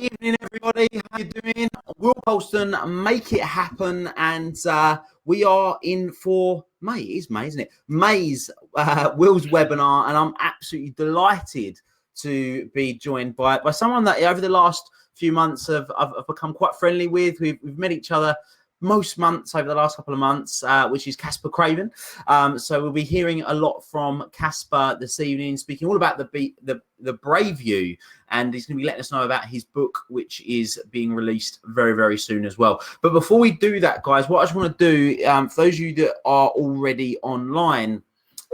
Evening, everybody. How you doing? Will Polston, make it happen, and we are in for May. It is May, isn't it? May's Will's webinar, and I'm absolutely delighted to be joined by someone that over the last few months I've become quite friendly with. We've met each other most months over the last couple of months, which is Caspar Craven. So we'll be hearing a lot from Caspar this evening, speaking all about the brave you, and he's going to be letting us know about his book, which is being released very, very soon as well. But before we do that, guys, what I just want to do, for those of you that are already online,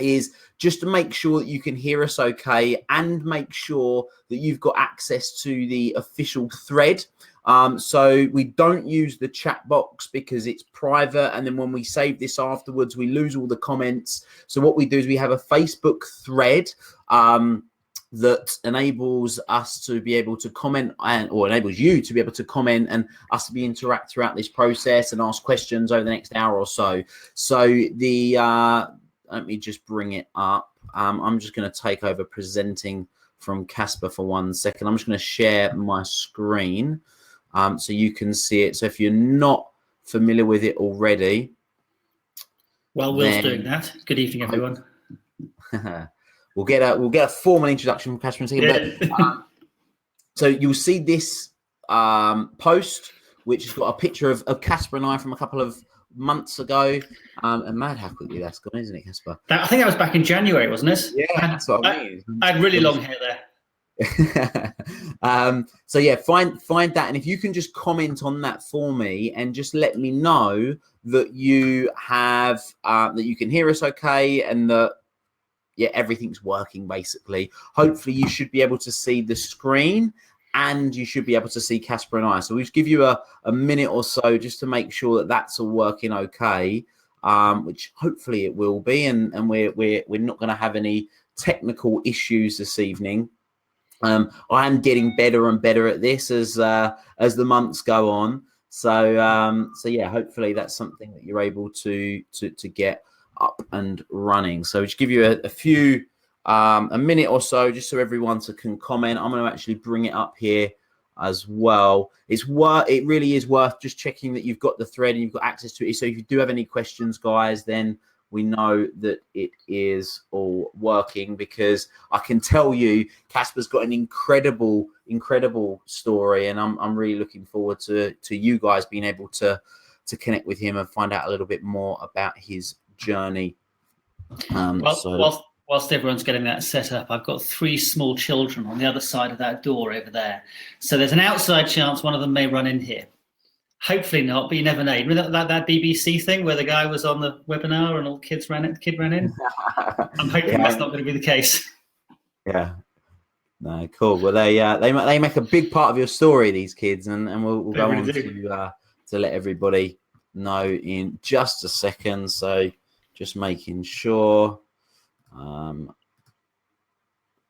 is just to make sure that you can hear us okay, and make sure that you've got access to the official thread. So we don't use the chat box because it's private, and then when we save this afterwards, we lose all the comments. So what we do is we have a Facebook thread that enables us to be able to comment, or enables you to be able to comment and us to be interact throughout this process and ask questions over the next hour or so. So let me just bring it up. I'm just going to take over presenting from Caspar for 1 second. I'm just going to share my screen so you can see it. So if you're not familiar with it already. Well, Will's doing that. Good evening, everyone. We'll get a formal introduction from Caspar in a second. Yeah. But, so you'll see this post, which has got a picture of Caspar and I from a couple of months ago, and mad how quickly that's gone, isn't it, Caspar? I think that was back in January, wasn't it? Yeah, that's what I mean. I had really long hair there. So yeah, find that, and if you can just comment on that for me and just let me know that you have that you can hear us okay, and that everything's working basically. Hopefully you should be able to see the screen, and you should be able to see Caspar and I. So we'll just give you a minute or so just to make sure that that's all working okay, which hopefully it will be, and we're not going to have any technical issues this evening. I am getting better and better at this as the months go on. So yeah, hopefully that's something that you're able to get up and running. So just give you a few a minute or so just so everyone can comment. I'm going to actually bring it up here as well. It really is worth just checking that you've got the thread and you've got access to it. So if you do have any questions, guys, then we know that it is all working, because I can tell you Caspar's got an incredible story, and I'm really looking forward to you guys being able to connect with him and find out a little bit more about his journey. Whilst everyone's getting that set up, I've got 3 small children on the other side of that door over there. So there's an outside chance one of them may run in here. Hopefully not, but you never know. Remember that BBC thing where the guy was on the webinar and all the kids ran in? I'm hoping that's not going to be the case. Yeah. No, cool. Well, they make a big part of your story, these kids, and we'll go on to let everybody know in just a second. So just making sure.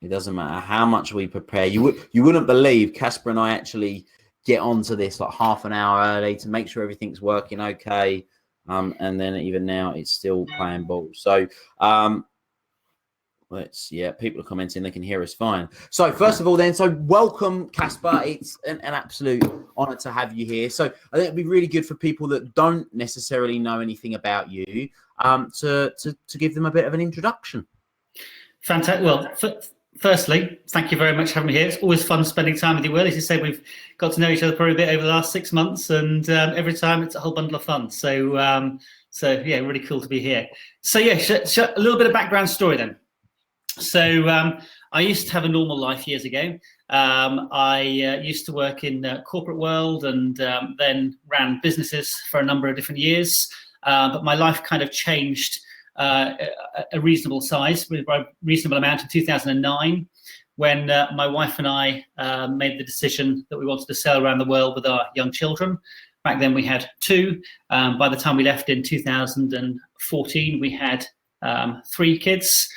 It doesn't matter how much we prepare. You wouldn't believe Caspar and I actually get onto this like half an hour early to make sure everything's working okay, and then even now it's still playing ball. So people are commenting, they can hear us fine. So first of all then, so welcome, Caspar. It's an absolute honor to have you here. So I think it'd be really good for people that don't necessarily know anything about you to give them a bit of an introduction. Fantastic. Well, firstly, thank you very much for having me here. It's always fun spending time with you, Will. As you said, we've got to know each other probably a bit over the last 6 months, and every time it's a whole bundle of fun. So yeah, really cool to be here. So yeah, a little bit of background story then. So I used to have a normal life years ago. I used to work in the corporate world, and then ran businesses for a number of different years. But my life kind of changed a reasonable size, a reasonable amount in 2009, when my wife and I made the decision that we wanted to sail around the world with our young children. Back then we had 2. By the time we left in 2014, we had 3 kids.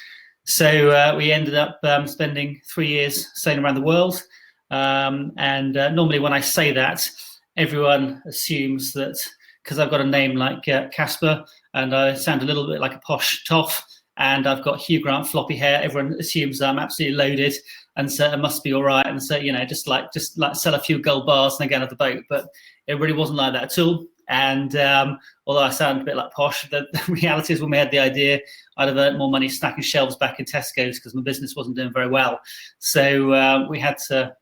So we ended up spending 3 years sailing around the world. And normally when I say that, everyone assumes that because I've got a name like Caspar and I sound a little bit like a posh toff, and I've got Hugh Grant floppy hair. Everyone assumes I'm absolutely loaded, and so it must be all right. And so, just like sell a few gold bars and then get out of the boat. But it really wasn't like that at all. And although I sound a bit like posh, the reality is when we had the idea, I'd have earned more money stacking shelves back in Tesco's because my business wasn't doing very well. So we had to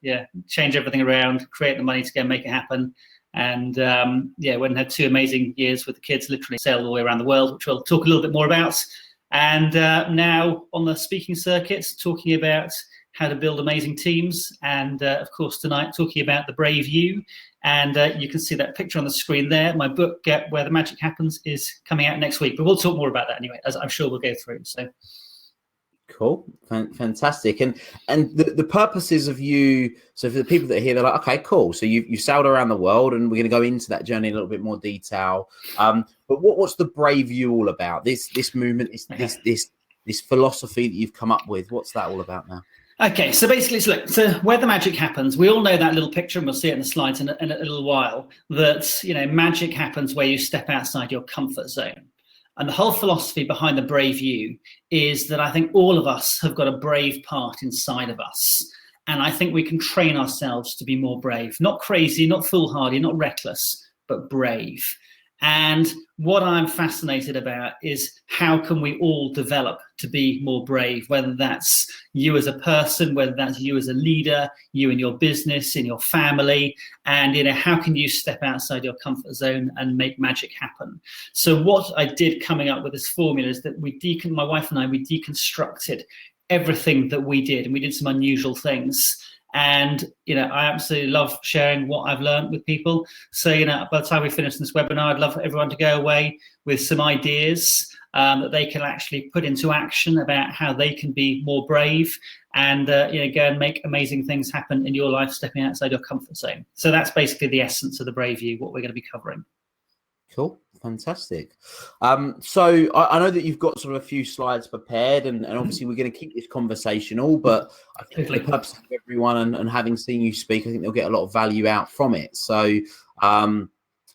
change everything around, create the money to go and make it happen. And went and had 2 amazing years with the kids, literally sailed all the way around the world, which we'll talk a little bit more about. And now on the speaking circuits, talking about how to build amazing teams. And of course, tonight, talking about the brave you. And you can see that picture on the screen there. My book, Where the Magic Happens, is coming out next week. But we'll talk more about that anyway, as I'm sure we'll go through. So. Cool, fantastic. And the purposes of you, so for the people that are here, they're like, okay, cool. So you've sailed around the world, and we're going to go into that journey in a little bit more detail. But what's the brave you all about? This movement, this philosophy that you've come up with, what's that all about now? Okay, so basically, so where the magic happens, we all know that little picture, and we'll see it in the slides in a little while, that, magic happens where you step outside your comfort zone. And the whole philosophy behind the brave you is that I think all of us have got a brave part inside of us. And I think we can train ourselves to be more brave, not crazy, not foolhardy, not reckless, but brave. And what I'm fascinated about is how can we all develop to be more brave, whether that's you as a person, whether that's you as a leader, you in your business, in your family, and how can you step outside your comfort zone and make magic happen? So what I did coming up with this formula is that my wife and I, we deconstructed everything that we did, and we did some unusual things. And, I absolutely love sharing what I've learned with people. So, by the time we finish this webinar, I'd love everyone to go away with some ideas that they can actually put into action about how they can be more brave and, go and make amazing things happen in your life, stepping outside your comfort zone. So that's basically the essence of the Brave You, what we're going to be covering. Cool. Fantastic. So I know that you've got sort of a few slides prepared, and obviously we're going to keep this conversational, but I think for the purpose of everyone and having seen you speak, I think they'll get a lot of value out from it. So I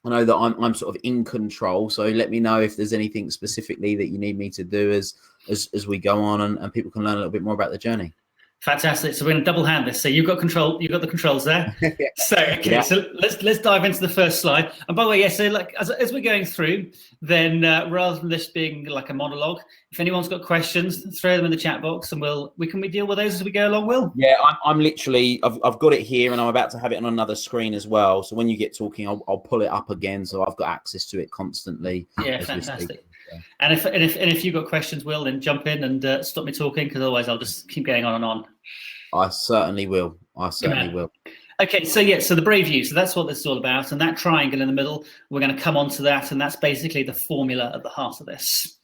know that I'm sort of in control. So let me know if there's anything specifically that you need me to do as we go on, and people can learn a little bit more about the journey. Fantastic. So we're going to double hand this. So you've got control. You've got the controls there. So So let's dive into the first slide. And by the way, so like as we're going through, then rather than this being like a monologue, if anyone's got questions, throw them in the chat box, and we can deal with those as we go along. Will? Yeah, I'm literally I've got it here, and I'm about to have it on another screen as well. So when you get talking, I'll pull it up again, so I've got access to it constantly. Yeah, fantastic. And if you've got questions, Will, then jump in and stop me talking, because otherwise I'll just keep going on and on. I certainly will. Will. Okay, so the Brave You. So that's what this is all about. And that triangle in the middle, we're going to come on to that. And that's basically the formula at the heart of this.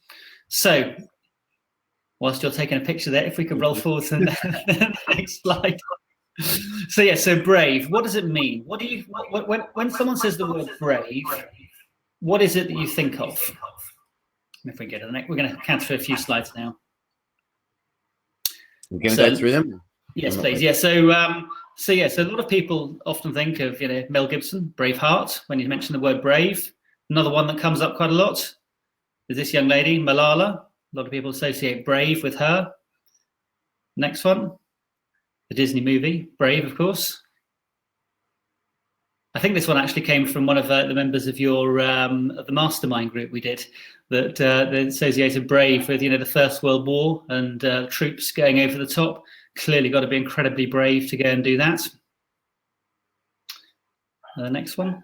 So whilst you're taking a picture there, if we could roll forward to the next slide. So brave, what does it mean? What do you, when someone says the word brave, what is it that you think of? If we get to the next, we're going to count through a few slides now. We're going to go through them. Yes, please. Yeah. So a lot of people often think of Mel Gibson, Braveheart, when you mention the word brave. Another one that comes up quite a lot is this young lady, Malala. A lot of people associate brave with her. Next one, the Disney movie, Brave, of course. I think this one actually came from one of the members of your of the mastermind group we did, that they associated brave with the First World War and troops going over the top. Clearly got to be incredibly brave to go and do that. The next one.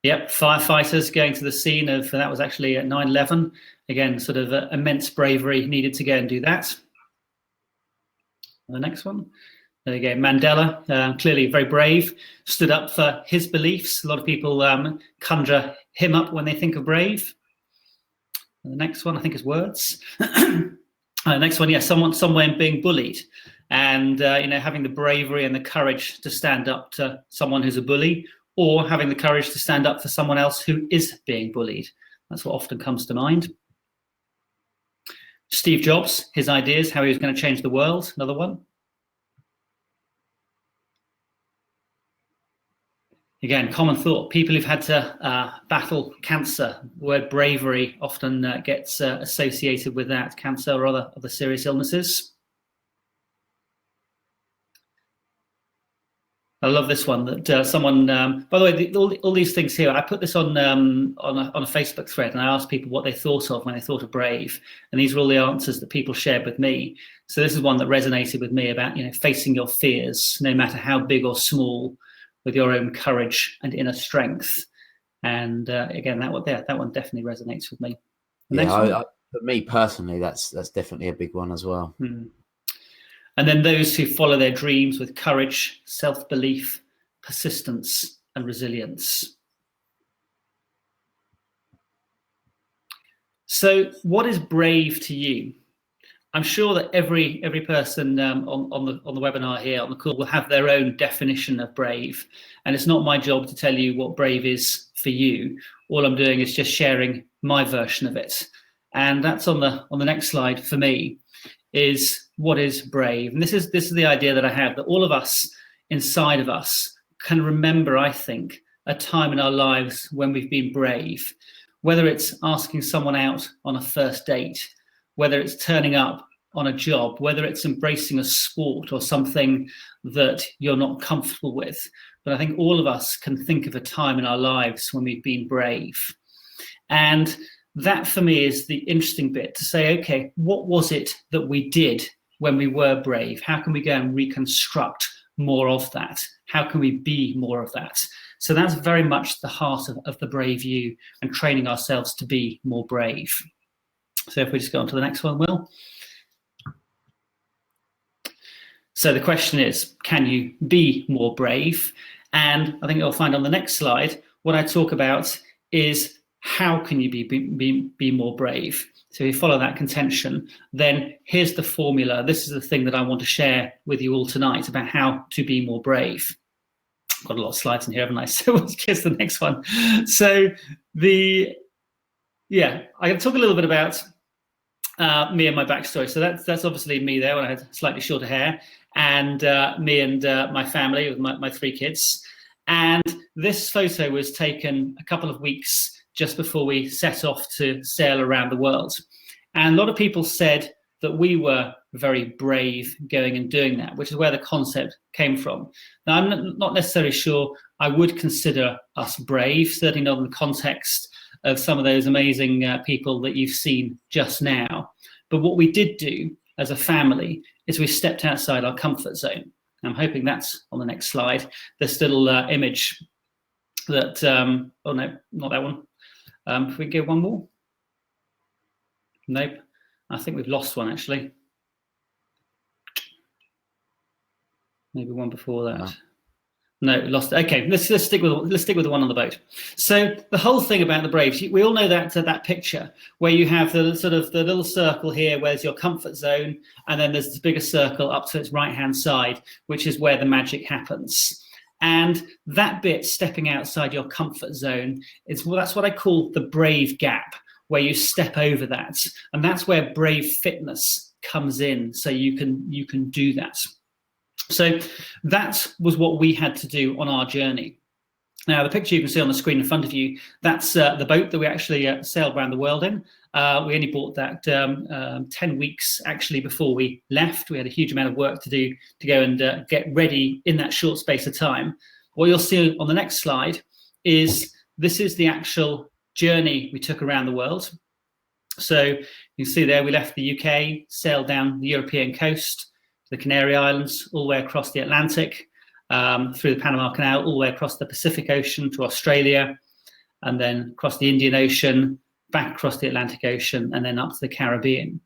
Yep, firefighters going to the scene of, that was actually at 9/11. Again, sort of immense bravery needed to go and do that. The next one. There you go, Mandela, clearly very brave, stood up for his beliefs. A lot of people conjure him up when they think of brave. And the next one, I think, is words. The next one, someone being bullied, and having the bravery and the courage to stand up to someone who's a bully, or having the courage to stand up for someone else who is being bullied. That's what often comes to mind. Steve Jobs, his ideas, how he was going to change the world, another one. Again, common thought, people who've had to battle cancer, the word bravery often gets associated with that, cancer or other serious illnesses. I love this one that someone, by the way, all these things here, I put this on a Facebook thread, and I asked people what they thought of when they thought of brave. And these are all the answers that people shared with me. So this is one that resonated with me about, facing your fears, no matter how big or small, with your own courage and inner strength. And again, that one definitely resonates with me. For me personally, that's definitely a big one as well. And then those who follow their dreams with courage, self-belief, persistence, and resilience. So what is brave to you? I'm sure that every person on the webinar here, on the call, will have their own definition of brave. And it's not my job to tell you what brave is for you. All I'm doing is just sharing my version of it. And that's on the next slide for me, is what is brave. And this is the idea that I have, that all of us inside of us can remember, I think, a time in our lives when we've been brave, whether it's asking someone out on a first date, whether it's turning up on a job, whether it's embracing a sport or something that you're not comfortable with. But I think all of us can think of a time in our lives when we've been brave. And that for me is the interesting bit, to say, okay, what was it that we did when we were brave? How can we go and reconstruct more of that? How can we be more of that? So that's very much the heart of the brave you, and training ourselves to be more brave. So if we just go on to the next one, Will. So the question is, can you be more brave? And I think you'll find on the next slide, what I talk about is how can you be more brave? So if you follow that contention, then here's the formula. This is the thing that I want to share with you all tonight about how to be more brave. I've got a lot of slides in here, haven't I? So let's get to the next one. So I can talk a little bit about me and my backstory. So that's obviously me there when I had slightly shorter hair, and me and my family with my 3 kids. And this photo was taken a couple of weeks just before we set off to sail around the world. And a lot of people said that we were very brave going and doing that, which is where the concept came from. Now, I'm not necessarily sure I would consider us brave, certainly not in the context of some of those amazing people that you've seen just now. But what we did do as a family is we stepped outside our comfort zone. I'm hoping that's on the next slide. This little image that, oh no, not that one. If we go one more. Nope, I think we've lost one actually. Maybe one before that. Oh. No, lost it. Okay, let's stick with the one on the boat. So the whole thing about the Braves, we all know that picture where you have the little circle here, where's your comfort zone, and then there's this bigger circle up to its right-hand side, which is where the magic happens. And that bit, stepping outside your comfort zone, that's what I call the brave gap, where you step over that, and that's where brave fitness comes in. So you can do that. So that was what we had to do on our journey. Now, the picture you can see on the screen in front of you, that's the boat that we actually sailed around the world in. We only bought that 10 weeks actually before we left. We had a huge amount of work to do to go and get ready in that short space of time. What you'll see on the next slide is this is the actual journey we took around the world. So you can see there we left the UK, sailed down the European coast, the Canary Islands, all the way across the Atlantic, through the Panama Canal, all the way across the Pacific Ocean to Australia, and then across the Indian Ocean, back across the Atlantic Ocean, and then up to the Caribbean.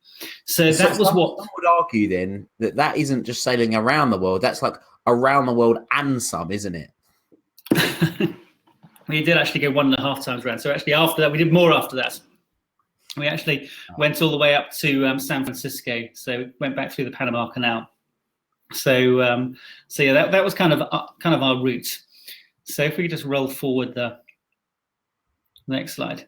So that was what... Some would argue then that isn't just sailing around the world, that's like around the world and some, isn't it? We did actually go 1.5 times around. So actually after that, we did more after that. We actually went all the way up to San Francisco. So we went back through the Panama Canal. So yeah, that was kind of our route. So if we could just roll forward the next slide.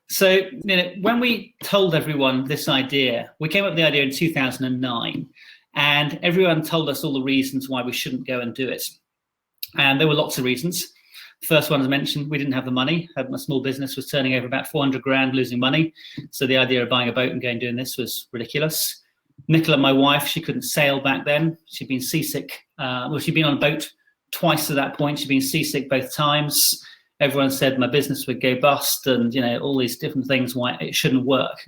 So when we told everyone this idea, we came up with the idea in 2009, and everyone told us all the reasons why we shouldn't go and do it. And there were lots of reasons. First one, as mentioned, we didn't have the money. My small business was turning over about 400 grand, losing money. So the idea of buying a boat and going doing this was ridiculous. Nicola, my wife, she couldn't sail back then. She'd been seasick. She'd been on a boat twice at that point. She'd been seasick both times. Everyone said my business would go bust and, all these different things why it shouldn't work.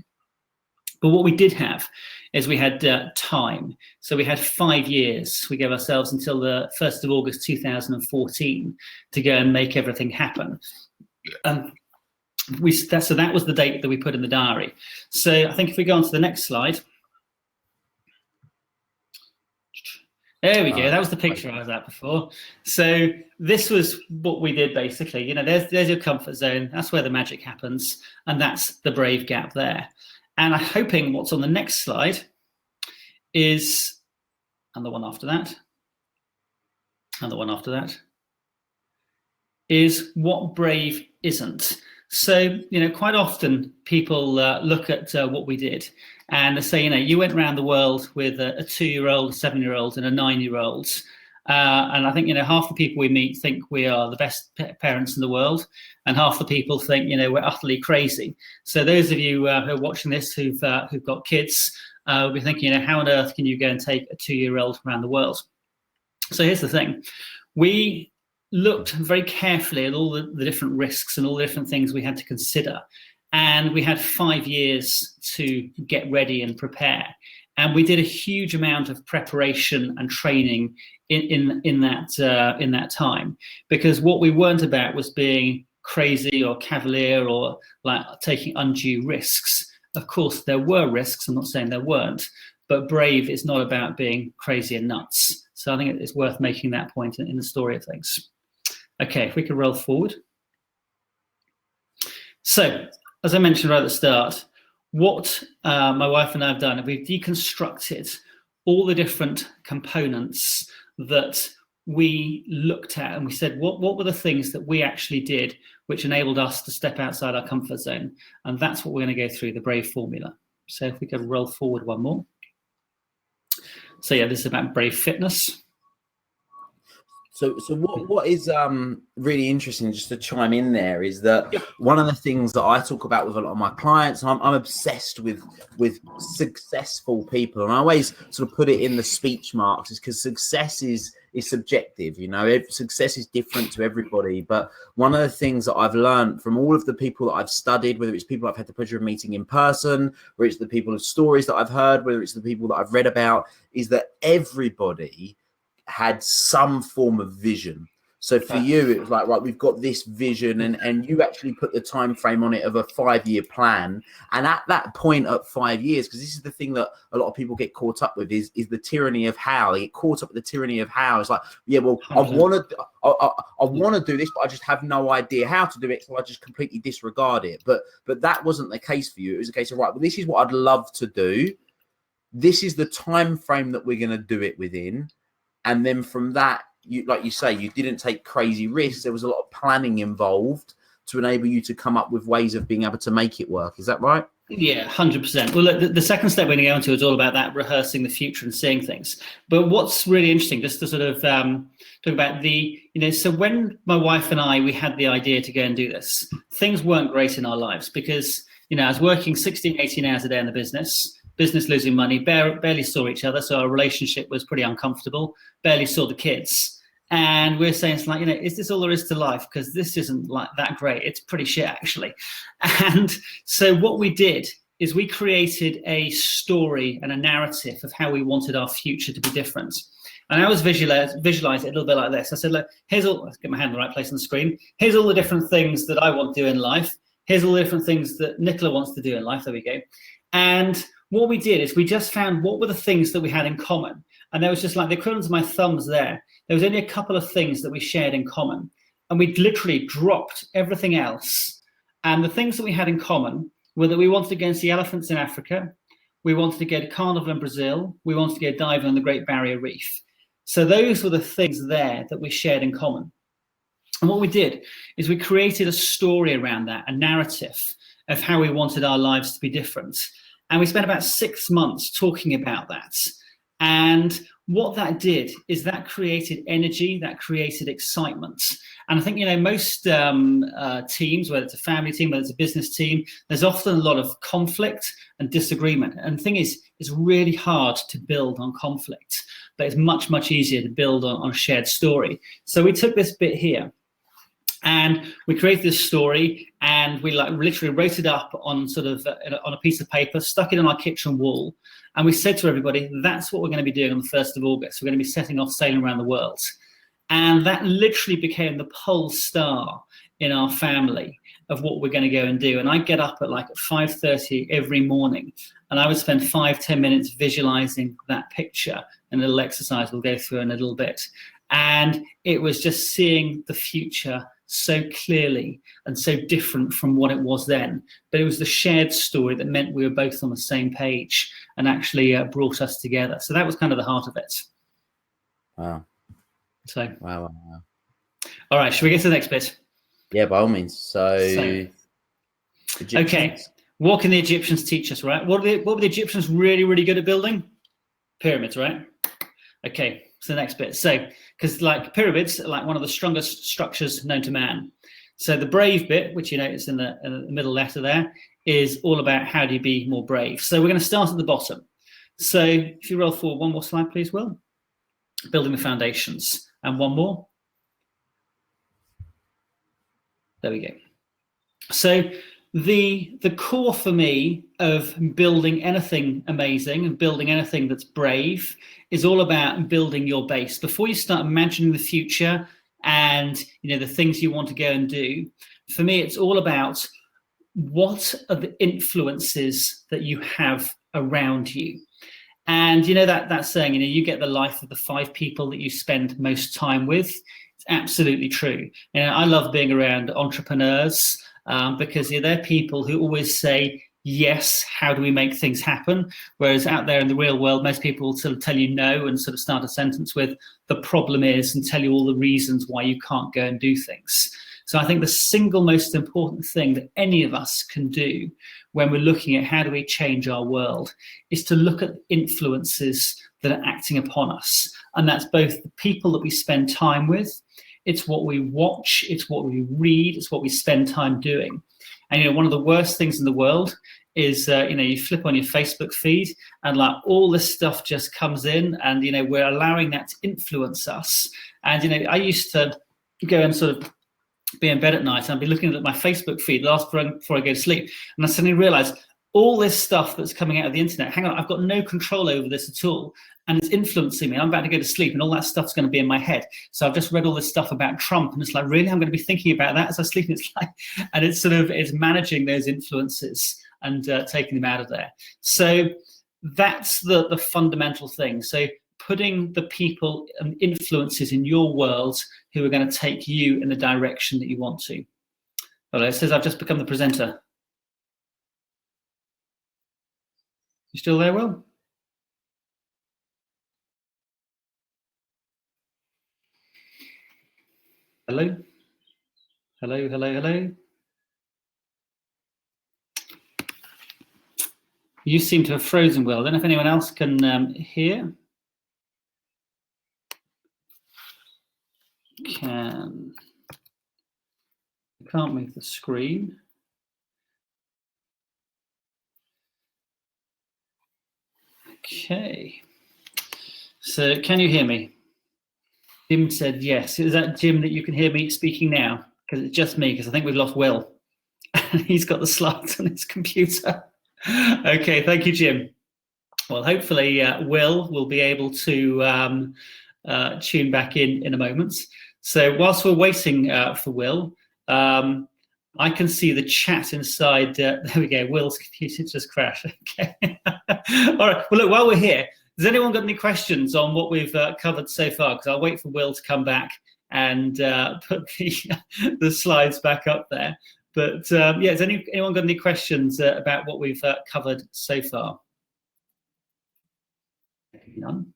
But what we did have is we had time. So we had 5 years. We gave ourselves until the 1st of August 2014 to go and make everything happen. So that was the date that we put in the diary. So I think if we go on to the next slide. There we go. That was the picture I was at before. So this was what we did basically. There's your comfort zone. That's where the magic happens. And that's the brave gap there. And I'm hoping what's on the next slide is, and the one after that, and the one after that, is what brave isn't. So, quite often people look at what we did and they say, you went around the world with a 2-year-old, a 7-year-old and a 9-year-old. And I think, half the people we meet think we are the best parents in the world. And half the people think, we're utterly crazy. So those of you who are watching this who've got kids will be thinking, how on earth can you go and take a 2-year-old around the world? So here's the thing. We looked very carefully at all the different risks and all the different things we had to consider. And we had 5 years to get ready and prepare. And we did a huge amount of preparation and training in that time, because what we weren't about was being crazy or cavalier or like taking undue risks. Of course, there were risks. I'm not saying there weren't, but brave is not about being crazy and nuts. So I think it's worth making that point in the story of things. Okay, if we could roll forward. So, as I mentioned right at the start, what my wife and I have done, we've deconstructed all the different components that we looked at, and we said, what were the things that we actually did which enabled us to step outside our comfort zone? And that's what we're going to go through, the brave formula. So if we could roll forward one more. So yeah, this is about brave fitness. So what is really interesting, just to chime in there, is that one of the things that I talk about with a lot of my clients, I'm obsessed with successful people, and I always sort of put it in the speech marks, is because success is subjective. Success is different to everybody. But one of the things that I've learned from all of the people that I've studied, whether it's people I've had the pleasure of meeting in person, whether it's the people of stories that I've heard, whether it's the people that I've read about, is that everybody had some form of vision. So for you, it was like, right, we've got this vision, and you actually put the time frame on it of a 5-year plan. And at that point, at 5 years, because this is the thing that a lot of people get caught up with, is the tyranny of how. They get caught up with the tyranny of how. It's like, I want to do this, but I just have no idea how to do it, so I just completely disregard it. But that wasn't the case for you. It was a case of, right, well, this is what I'd love to do. This is the time frame that we're going to do it within. And then from that, like you say, you didn't take crazy risks. There was a lot of planning involved to enable you to come up with ways of being able to make it work. Is that right? Yeah, 100%. Well, look, the second step we're going to go into is all about that, rehearsing the future and seeing things. But what's really interesting, just to sort of talk about so when my wife and we had the idea to go and do this, things weren't great in our lives because, I was working 16, 18 hours a day in the business losing money, barely saw each other. So our relationship was pretty uncomfortable, barely saw the kids. And we're saying, it's like, is this all there is to life? Because this isn't like that great. It's pretty shit, actually. And so what we did is we created a story and a narrative of how we wanted our future to be different. And I always visualize it a little bit like this. I said, look, let's get my hand in the right place on the screen. Here's all the different things that I want to do in life. Here's all the different things that Nicola wants to do in life. There we go. And what we did is we just found what were the things that we had in common. And there was just like the equivalent of my thumbs there. There was only a couple of things that we shared in common. And we literally dropped everything else. And the things that we had in common were that we wanted to go and see elephants in Africa. We wanted to go to Carnival in Brazil. We wanted to go diving on the Great Barrier Reef. So those were the things there that we shared in common. And what we did is we created a story around that, a narrative of how we wanted our lives to be different. And we spent about 6 months talking about that. And what that did is that created energy, that created excitement. And I think, most teams, whether it's a family team, whether it's a business team, there's often a lot of conflict and disagreement. And the thing is, it's really hard to build on conflict, but it's much, much easier to build on a shared story. So we took this bit here and we created this story, and we literally wrote it up on on a piece of paper, stuck it on our kitchen wall, and we said to everybody, that's what we're going to be doing on the 1st of August. We're going to be setting off sailing around the world. And that literally became the pole star in our family of what we're going to go and do. And I get up at 5:30 every morning, and I would spend 5-10 minutes visualizing that picture, and a little exercise we'll go through in a little bit. And it was just seeing the future so clearly and so different from what it was then. But it was the shared story that meant we were both on the same page and actually brought us together. So that was kind of the heart of it. Wow. So. Wow. All right, should we get to the next bit? Yeah, by all means. So okay, what can the Egyptians teach us, right? What were the Egyptians really, really good at building? Pyramids, right? Okay, so the next bit. So, because pyramids are one of the strongest structures known to man. So the brave bit, which you notice in the middle letter there, is all about how do you be more brave. So we're going to start at the bottom. So if you roll forward one more slide, please, Will. Building the foundations. And one more. There we go. So the core for me of building anything amazing and building anything that's brave is all about building your base. Before you start imagining the future and the things you want to go and do, for me, it's all about what are the influences that you have around you. And that saying, you get the life of the 5 people that you spend most time with. It's absolutely true. I love being around entrepreneurs because they're people who always say, yes, how do we make things happen? Whereas out there in the real world, most people will sort of tell you no and sort of start a sentence with the problem is and tell you all the reasons why you can't go and do things. So I think the single most important thing that any of us can do when we're looking at how do we change our world is to look at the influences that are acting upon us. And that's both the people that we spend time with, it's what we watch, it's what we read, it's what we spend time doing. And one of the worst things in the world is you flip on your Facebook feed and all this stuff just comes in, and we're allowing that to influence us. And I used to go and sort of be in bed at night and I'd be looking at my Facebook feed before I go to sleep, and I suddenly realized all this stuff that's coming out of the internet, hang on, I've got no control over this at all, and it's influencing me. I'm about to go to sleep and all that stuff's going to be in my head. So I've just read all this stuff about Trump, and it's really, I'm going to be thinking about that as I sleep. And it's managing those influences and taking them out of there. So that's the fundamental thing. So putting the people and influences in your world who are going to take you in the direction that you want to. Well, it says I've just become the presenter. You still there, Will? Hello? Hello, hello, hello? You seem to have frozen, Will. I don't know if anyone else can hear. Can't move the screen. Okay. So can you hear me? Jim said yes. Is that Jim that you can hear me speaking now? Because it's just me, because I think we've lost Will. He's got the slides on his computer. Okay, thank you, Jim. Well, hopefully will be able to tune back in a moment. So whilst we're waiting for Will, I can see the chat inside. There we go. Will's computer just crashed. Okay. All right. Well, look, while we're here, has anyone got any questions on what we've covered so far? Because I'll wait for Will to come back and put the slides back up there. But yeah, has anyone got any questions about what we've covered so far? None.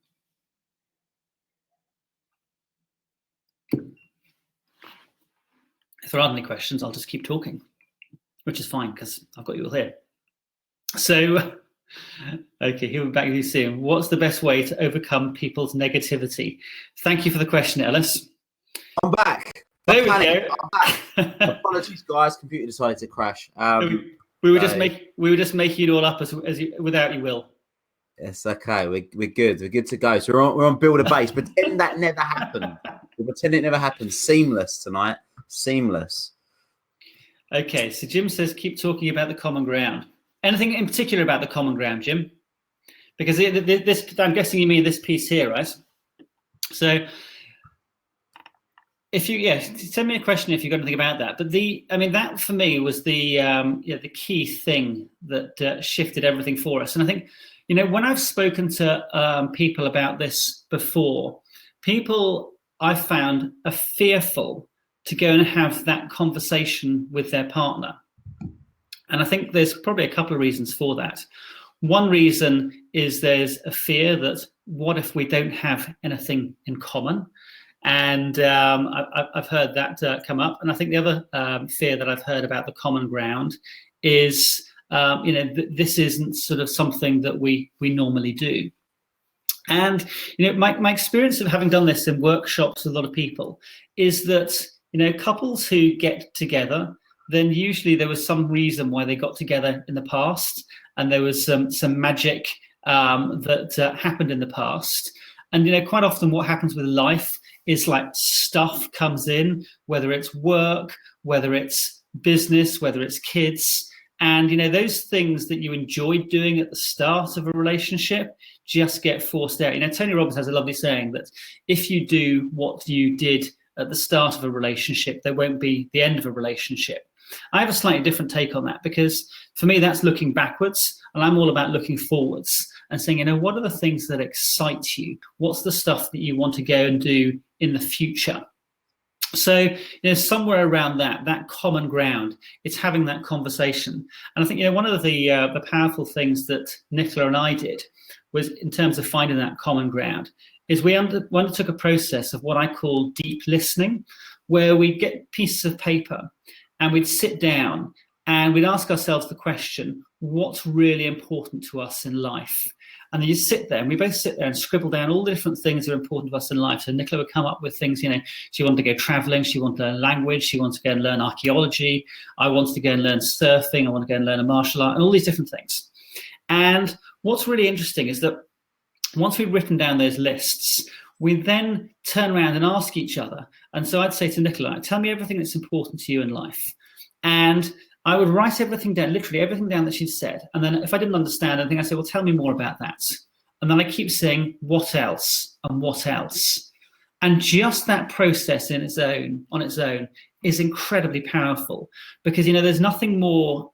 If there aren't any questions, I'll just keep talking, which is fine because I've got you all here. So Okay, he'll be back with you soon. What's the best way to overcome people's negativity? Thank you for the question, Ellis. I'm back. There we go. I'm back. Apologies, guys. Computer decided to crash. We were just making it all up without you, Will. It's okay. We're good. We're good to go. So we're on build a base. Pretend that never happened. We'll pretend it never happened. Seamless tonight. Seamless. Okay. So Jim says, keep talking about the common ground. Anything in particular about the common ground, Jim? Because this, I'm guessing you mean this piece here, right? So if you, send me a question if you've got anything about that. But that for me was the key thing that shifted everything for us. And I think, when I've spoken to people about this before, people I found are fearful to go and have that conversation with their partner. And I think there's probably a couple of reasons for that. One reason is there's a fear that what if we don't have anything in common? And I've heard that come up. And I think the other fear that I've heard about the common ground is, this isn't sort of something that we normally do. And, my experience of having done this in workshops with a lot of people is that, couples who get together, then usually there was some reason why they got together in the past, and there was some magic that happened in the past. And quite often what happens with life is like stuff comes in, whether it's work, whether it's business, whether it's kids, and those things that you enjoyed doing at the start of a relationship just get forced out. Tony Robbins has a lovely saying that if you do what you did at the start of a relationship, there won't be the end of a relationship. I have a slightly different take on that, because for me, that's looking backwards, and I'm all about looking forwards and saying, what are the things that excite you? What's the stuff that you want to go and do in the future? So, somewhere around that common ground, it's having that conversation. And I think, one of the powerful things that Nicola and I did was, in terms of finding that common ground, is we undertook a process of what I call deep listening, where we'd get pieces of paper and we'd sit down and we'd ask ourselves the question, what's really important to us in life? And then you sit there, and we both sit there and scribble down all the different things that are important to us in life. So Nicola would come up with things, she wanted to go traveling, she wanted to learn language, she wanted to go and learn archaeology, I wanted to go and learn surfing, I want to go and learn a martial art, and all these different things. And what's really interesting is that once we've written down those lists, we then turn around and ask each other. And so I'd say to Nicola, tell me everything that's important to you in life. And I would write everything down, literally everything down that she'd said. And then if I didn't understand anything, I'd say, well, tell me more about that. And then I keep saying, what else and what else? And just that process on its own is incredibly powerful, because, there's nothing more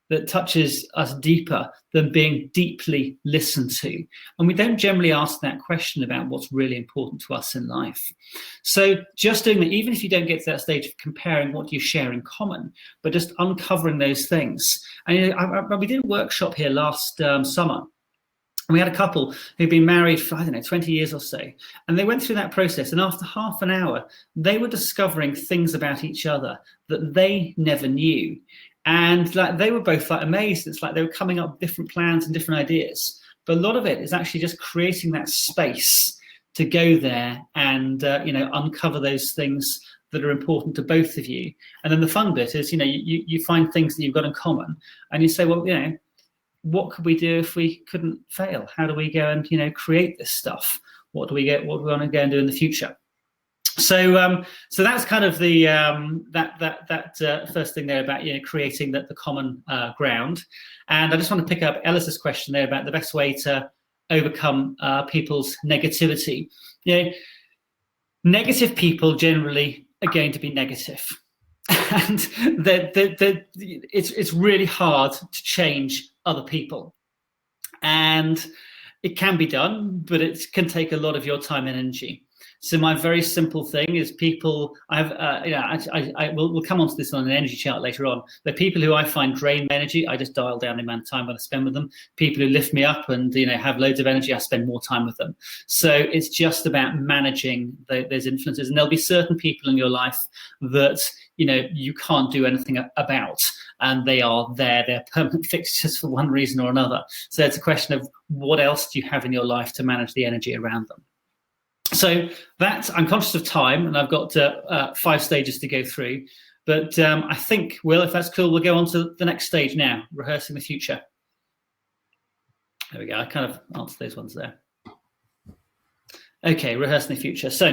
that touches us deeper than being deeply listened to. And we don't generally ask that question about what's really important to us in life. So just doing that, even if you don't get to that stage of comparing what you share in common, but just uncovering those things. And we did a workshop here last summer. And we had a couple who'd been married for, 20 years or so. And they went through that process. And after half an hour, they were discovering things about each other that they never knew. And they were both amazed. It's like they were coming up with different plans and different ideas. But a lot of it is actually just creating that space to go there and, uncover those things that are important to both of you. And then the fun bit is, you find things that you've got in common, and you say, well, what could we do if we couldn't fail? How do we go and, create this stuff? What do we want to go and do in the future? So that's kind of the first thing there about creating the common ground. And I just want to pick up Ellis's question there about the best way to overcome people's negativity. Negative people generally are going to be negative, and it's really hard to change other people, and it can be done, but it can take a lot of your time and energy. So my very simple thing is people. I have, we'll come on to this on an energy chart later on. But people who I find drain my energy, I just dial down the amount of time that I spend with them. People who lift me up and have loads of energy, I spend more time with them. So it's just about managing those influences, and there'll be certain people in your life that you can't do anything about, and they are there. They're permanent fixtures for one reason or another. So it's a question of what else do you have in your life to manage the energy around them. So I'm conscious of time, and I've got 5 stages to go through. But I think, Will, if that's cool, we'll go on to the next stage now, rehearsing the future. There we go. I kind of answered those ones there. Okay, rehearsing the future. So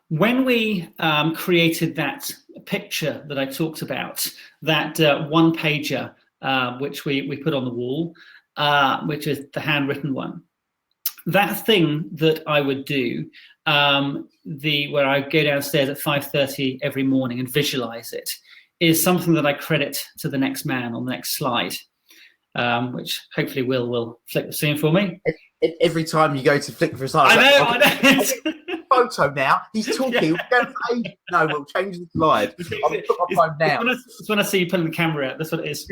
when we created that picture that I talked about, that one-pager, which we put on the wall, which is the handwritten one, that thing that I would do, where I go downstairs at 5:30 every morning and visualize it, is something that I credit to the next man on the next slide, which hopefully will flick the scene for me. Every time you go to flick for a slide, I know. Photo now. He's talking. Yeah. No, we'll change the slide. I'll put my phone down. It's when I see you pulling the camera out. That's what it is.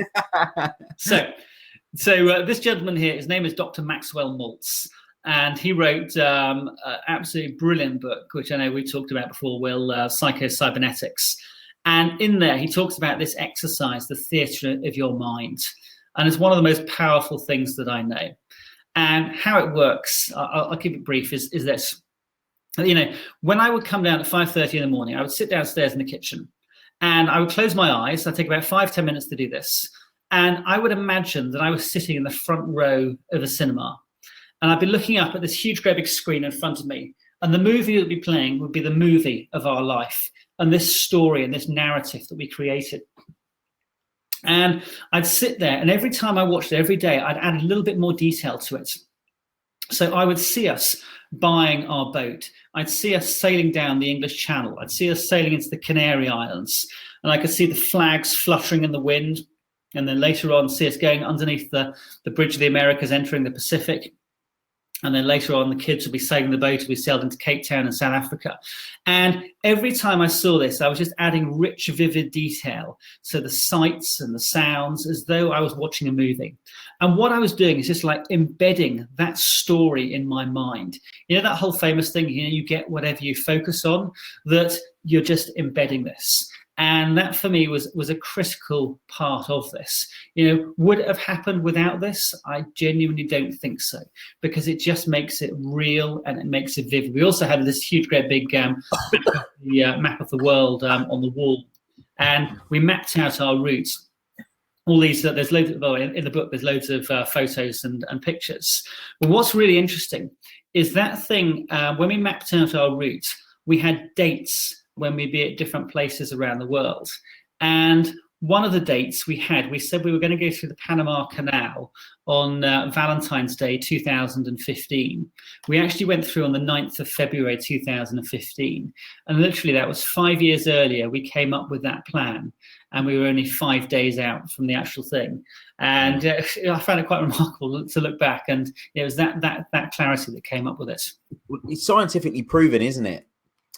So this gentleman here, his name is Dr. Maxwell Maltz. And he wrote an absolutely brilliant book, which I know we talked about before, Will, Psycho-Cybernetics. And in there, he talks about this exercise, the theatre of your mind. And it's one of the most powerful things that I know. And how it works, I'll keep it brief, is this. When I would come down at 5:30 in the morning, I would sit downstairs in the kitchen and I would close my eyes. I'd take about 5-10 minutes to do this. And I would imagine that I was sitting in the front row of a cinema. And I'd be looking up at this huge, great big screen in front of me. And the movie that would be playing would be the movie of our life and this story and this narrative that we created. And I'd sit there, and every time I watched it, every day, I'd add a little bit more detail to it. So I would see us buying our boat. I'd see us sailing down the English Channel. I'd see us sailing into the Canary Islands. And I could see the flags fluttering in the wind. And then later on, see us going underneath the Bridge of the Americas, entering the Pacific. And then later on, the kids would be sailing the boat as we sailed into Cape Town in South Africa. And every time I saw this, I was just adding rich, vivid detail. So the sights and the sounds, as though I was watching a movie. And what I was doing is just like embedding that story in my mind. That whole famous thing, you get whatever you focus on, that you're just embedding this. And that for me was a critical part of this. Would it have happened without this? I genuinely don't think so, because it just makes it real and it makes it vivid. We also had this huge, great big map of the world on the wall, and we mapped out our routes. All these, there's loads of, in the book, there's loads of photos and pictures. But what's really interesting is that thing, when we mapped out our route, we had dates when we'd be at different places around the world. And one of the dates we said we were going to go through the Panama Canal on Valentine's Day 2015. We actually went through on the 9th of February 2015. And literally that was 5 years earlier we came up with that plan. And we were only 5 days out from the actual thing. And I found it quite remarkable to look back. And it was that clarity that came up with it. It's scientifically proven, isn't it?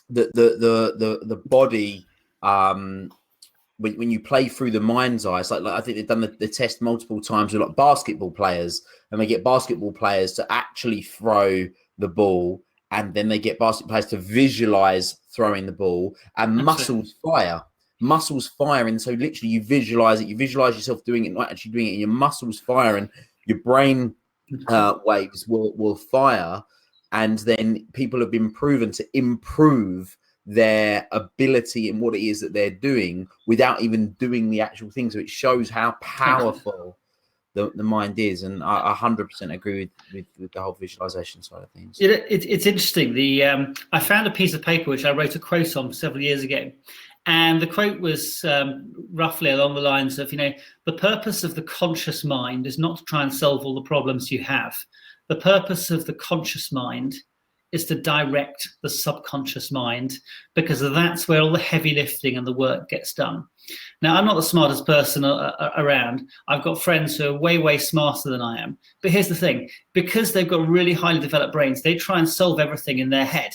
That the body, when you play through the mind's eye, it's like I think they've done the test multiple times with like basketball players, and they get basketball players to actually throw the ball, and then they get basketball players to visualize throwing the ball, and muscles fire, and so literally you visualize yourself doing it, not actually doing it, and your muscles fire, and your brain waves will fire. And then people have been proven to improve their ability in what it is that they're doing without even doing the actual thing. So it shows how powerful the mind is. And I 100% agree with the whole visualization side of things. It's interesting. I found a piece of paper which I wrote a quote on several years ago. And the quote was roughly along the lines of, the purpose of the conscious mind is not to try and solve all the problems you have. The purpose of the conscious mind is to direct the subconscious mind, because that's where all the heavy lifting and the work gets done. Now, I'm not the smartest person around. I've got friends who are way, way smarter than I am. But here's the thing, because they've got really highly developed brains, they try and solve everything in their head.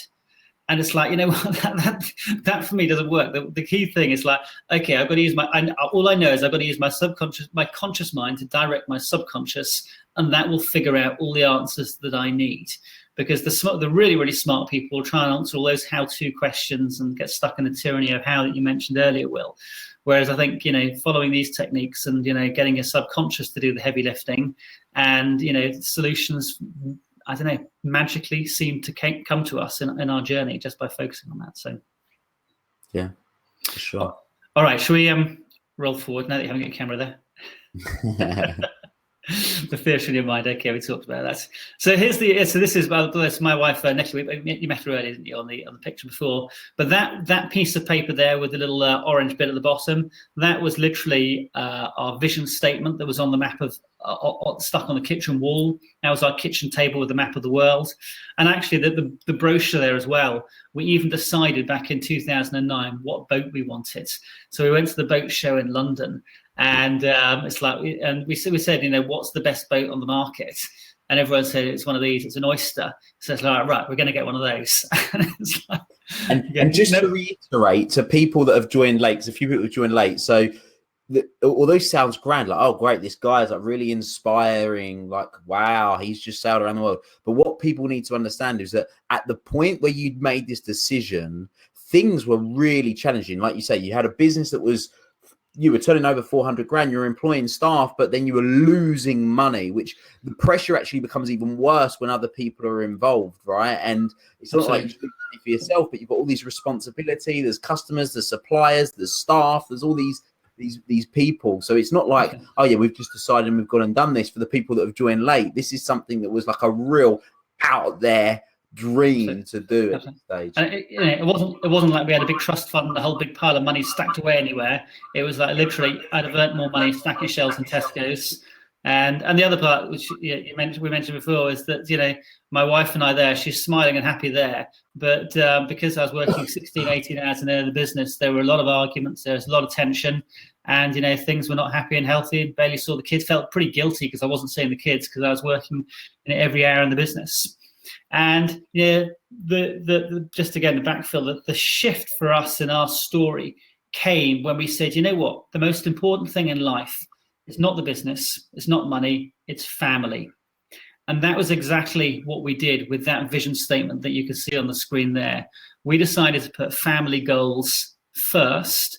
And it's like, you know, that for me doesn't work. The key thing is like, okay, I've got to use all I know is I've got to use my conscious mind to direct my subconscious, and that will figure out all the answers that I need. Because the really, really smart people will try and answer all those how-to questions and get stuck in the tyranny of how that you mentioned earlier, Will. Whereas I think, you know, following these techniques and, you know, getting your subconscious to do the heavy lifting, and, you know, solutions, I don't know, magically seem to come to us in our journey just by focusing on that. So, yeah, for sure. All right, shall we roll forward now that you haven't got your camera there? The theatre in your mind. Okay, we talked about that. So this is my wife, Natalie. You met her earlier, didn't you, on the picture before? But that piece of paper there with the little orange bit at the bottom, that was literally our vision statement that was on the map of stuck on the kitchen wall. That was our kitchen table with the map of the world. And actually, the brochure there as well. We even decided back in 2009 what boat we wanted. So we went to the boat show in London. And it's like, and we said, you know, what's the best boat on the market? And everyone said it's one of these. It's an Oyster. So it's like, right, we're going to get one of those. and just to reiterate to people that have joined late, because a few people have joined late. So although it sounds grand, like, oh great, this guy is like really inspiring, like wow, he's just sailed around the world. But what people need to understand is that at the point where you'd made this decision, things were really challenging. Like you say, you had a business that was, you were turning over 400 grand, you're employing staff, but then you were losing money, which the pressure actually becomes even worse when other people are involved, right? And it's not like you lose money for yourself, but you've got all these responsibility. There's customers, there's suppliers, there's staff, there's all these people. So it's not like, oh yeah, we've just decided and we've gone and done this. For the people that have joined late, this is something that was like a real out there dream to do at this stage. And it wasn't like we had a big trust fund and a whole big pile of money stacked away anywhere. It was like literally I'd have earned more money stacking shelves in Tesco's. And the other part, which we mentioned before, is that, you know, my wife and I there, she's smiling and happy there, but because I was working 16, 18 hours in the business, there were a lot of arguments, there was a lot of tension, and, you know, things were not happy and healthy. Barely saw the kids. Felt pretty guilty because I wasn't seeing the kids because I was working every hour in the business. And yeah, the just again the backfill, the shift for us in our story came when we said, you know what, the most important thing in life is not the business, it's not money, it's family. And that was exactly what we did with that vision statement that you can see on the screen there. We decided to put family goals first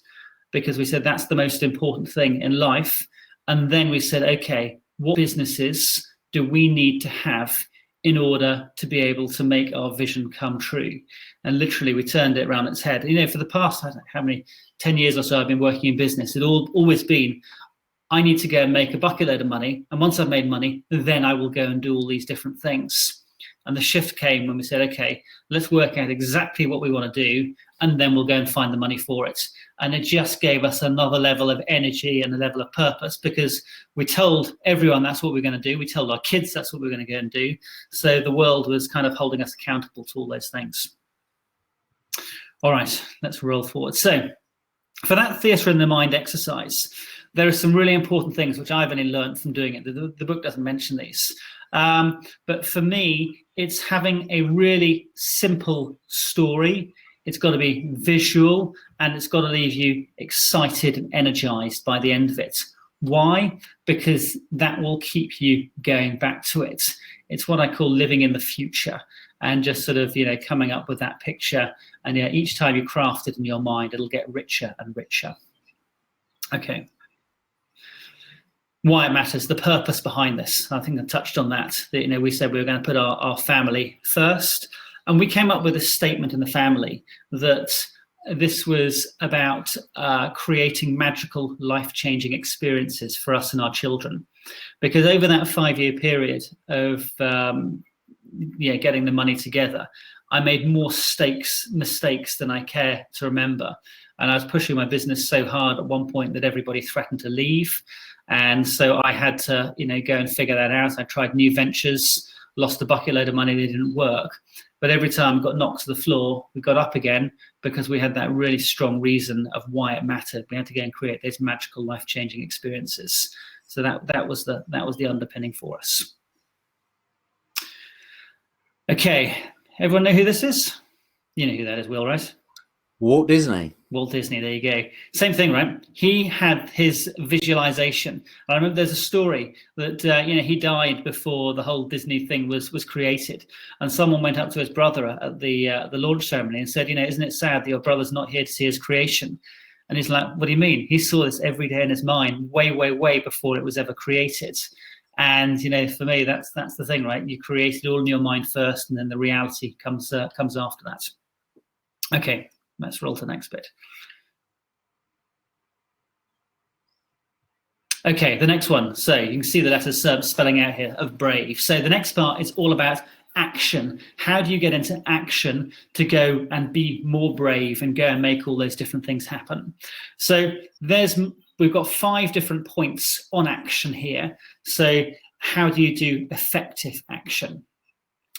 because we said that's the most important thing in life. And then we said, okay, what businesses do we need to have in order to be able to make our vision come true? And literally we turned it around its head. You know, for the past, I don't know how many, 10 years or so I've been working in business. It always been, I need to go and make a bucket load of money. And once I've made money, then I will go and do all these different things. And the shift came when we said, okay, let's work out exactly what we want to do, and then we'll go and find the money for it. And it just gave us another level of energy and a level of purpose, because we told everyone that's what we're going to do. We told our kids that's what we're going to go and do. So the world was kind of holding us accountable to all those things. All right, let's roll forward. So for that theatre in the mind exercise, there are some really important things which I've only learned from doing it. The book doesn't mention these. But for me, it's having a really simple story. It's got to be visual, and it's got to leave you excited and energized by the end of it. Why? Because that will keep you going back to it. It's what I call living in the future, and just sort of, you know, coming up with that picture. And yeah, each time you craft it in your mind, it'll get richer and richer. Okay. Why it matters, the purpose behind this. I think I touched on that. You know, we said we were going to put our family first, and we came up with a statement in the family that this was about creating magical, life-changing experiences for us and our children. Because over that 5-year period of getting the money together, I made more mistakes than I care to remember. And I was pushing my business so hard at one point that everybody threatened to leave. And so I had to, you know, go and figure that out. I tried new ventures, lost a bucket load of money that didn't work. But every time we got knocked to the floor, we got up again because we had that really strong reason of why it mattered. We had to go and create those magical, life-changing experiences. So that was the underpinning for us. Okay, everyone know who this is? You know who that is, Will, right? Walt Disney. Walt Disney, there you go. Same thing, right? He had his visualization. I remember there's a story that he died before the whole Disney thing was created, and someone went up to his brother at the launch ceremony and said, isn't it sad that your brother's not here to see his creation? And he's like, what do you mean? He saw this every day in his mind, way, way, way before it was ever created. And for me, that's the thing, right? You create it all in your mind first, and then the reality comes after that. Okay. Let's roll to the next bit. Okay, the next one. So you can see the letters spelling out here of brave. So the next part is all about action. How do you get into action to go and be more brave and go and make all those different things happen? So we've got 5 different points on action here. So how do you do effective action?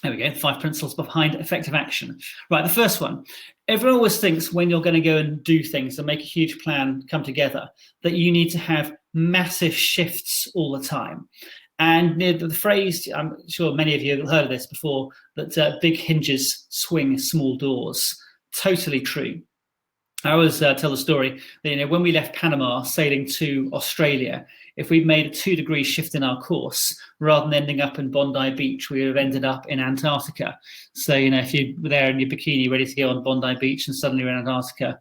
There we go, 5 principles behind effective action. Right, the first one. Everyone always thinks when you're going to go and do things and make a huge plan come together that you need to have massive shifts all the time. And the phrase, I'm sure many of you have heard of this before, that big hinges swing small doors. Totally true. I always tell the story that when we left Panama sailing to Australia, if we'd made a 2-degree shift in our course, rather than ending up in Bondi Beach, we would have ended up in Antarctica. So if you were there in your bikini ready to go on Bondi Beach and suddenly you're in Antarctica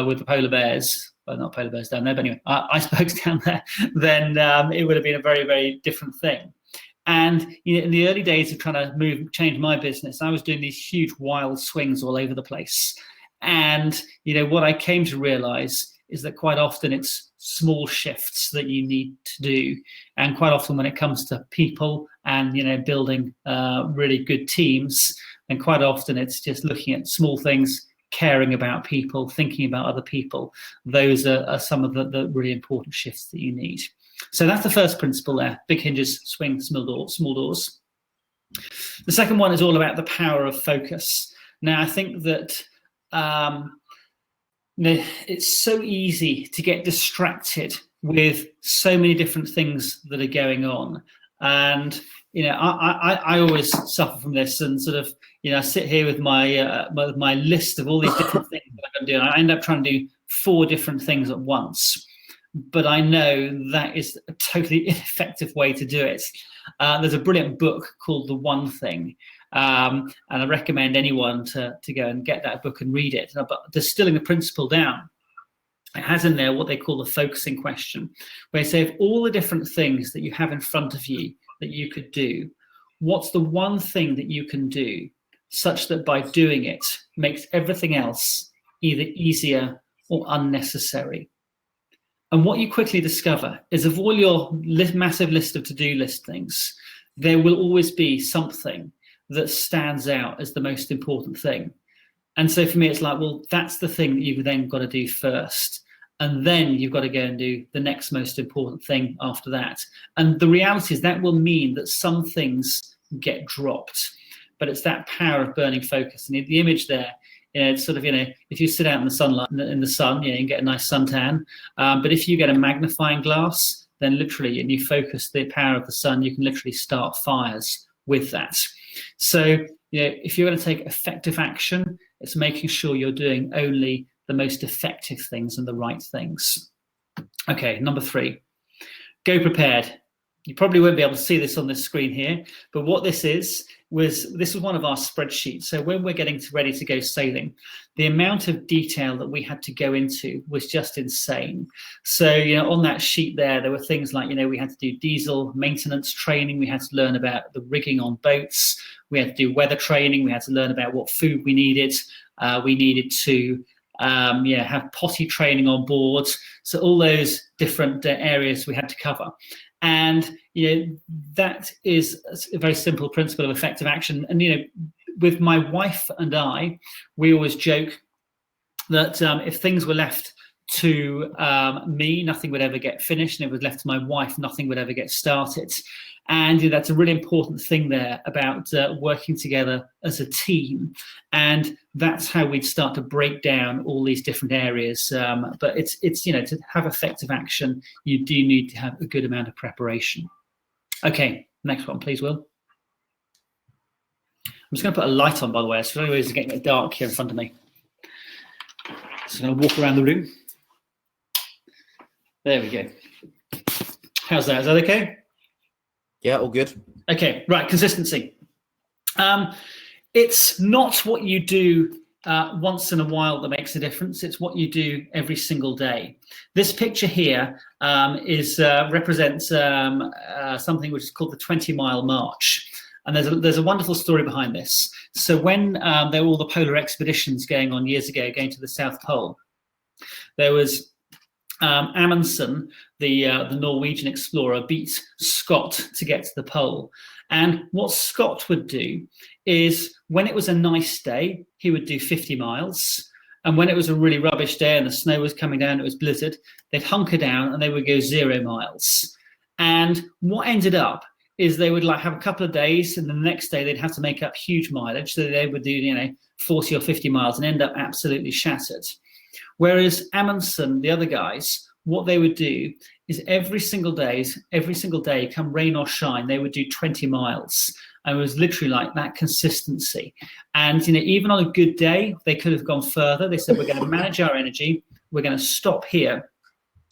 with the polar bears, well, not polar bears down there, but anyway, icebergs down there, then it would have been a very, very different thing. And in the early days of trying to change my business, I was doing these huge wild swings all over the place. And what I came to realize is that quite often it's small shifts that you need to do, and quite often when it comes to people and building really good teams, and quite often it's just looking at small things, caring about people, thinking about other people. Those are some of the really important shifts that you need. So that's the first principle there. Big hinges swing small doors. The second one is all about the power of focus. Now I think that it's so easy to get distracted with so many different things that are going on, and I always suffer from this, and sort of I sit here with my list of all these different things that I'm doing. I end up trying to do 4 different things at once, but I know that is a totally ineffective way to do it. There's a brilliant book called The One Thing. And I recommend anyone to go and get that book and read it. But distilling the principle down, it has in there what they call the focusing question, where they say of all the different things that you have in front of you that you could do, what's the one thing that you can do such that by doing it makes everything else either easier or unnecessary? And what you quickly discover is of all your massive list of to-do list things, there will always be something that stands out as the most important thing. And so for me, it's like, well, that's the thing that you've then got to do first. And then you've got to go and do the next most important thing after that. And the reality is that will mean that some things get dropped, but it's that power of burning focus. And the image there, it's sort of, if you sit out in the sunlight, in the sun, you can get a nice suntan. But if you get a magnifying glass, then literally, and you focus the power of the sun, you can literally start fires with that. So, if you're going to take effective action, it's making sure you're doing only the most effective things and the right things. Okay, number 3, go prepared. You probably won't be able to see this on this screen here, but what this was one of our spreadsheets. So when we're getting ready to go sailing, the amount of detail that we had to go into was just insane. So, on that sheet there were things like, we had to do diesel maintenance training. We had to learn about the rigging on boats. We had to do weather training. We had to learn about what food we needed. We needed to have potty training on board. So all those different areas we had to cover. And that is a very simple principle of effective action. And with my wife and I, we always joke that if things were left to me, nothing would ever get finished, and if it was left to my wife, nothing would ever get started. And that's a really important thing there about working together as a team. And that's how we'd start to break down all these different areas. But it's to have effective action, you do need to have a good amount of preparation. Okay, next one, please, Will. I'm just going to put a light on, by the way. So anyways, it's getting a bit dark here in front of me. So I'm going to walk around the room. There we go. How's that? Is that okay? Yeah, all good. Okay, right, consistency. It's not what you do once in a while that makes a difference. It's what you do every single day. This picture here represents something which is called the 20-mile march. And there's a wonderful story behind this. So when there were all the polar expeditions going on years ago, going to the South Pole, there was Amundsen, the Norwegian explorer, beat Scott to get to the pole. And what Scott would do is, when it was a nice day, he would do 50 miles. And when it was a really rubbish day and the snow was coming down, it was blizzard, they'd hunker down and they would go 0 miles. And what ended up is they would have a couple of days, and the next day they'd have to make up huge mileage. So they would do 40 or 50 miles and end up absolutely shattered. Whereas Amundsen, the other guys, what they would do is every single day, come rain or shine, they would do 20 miles. And it was literally like that consistency. And even on a good day, they could have gone further. They said, we're going to manage our energy. We're going to stop here.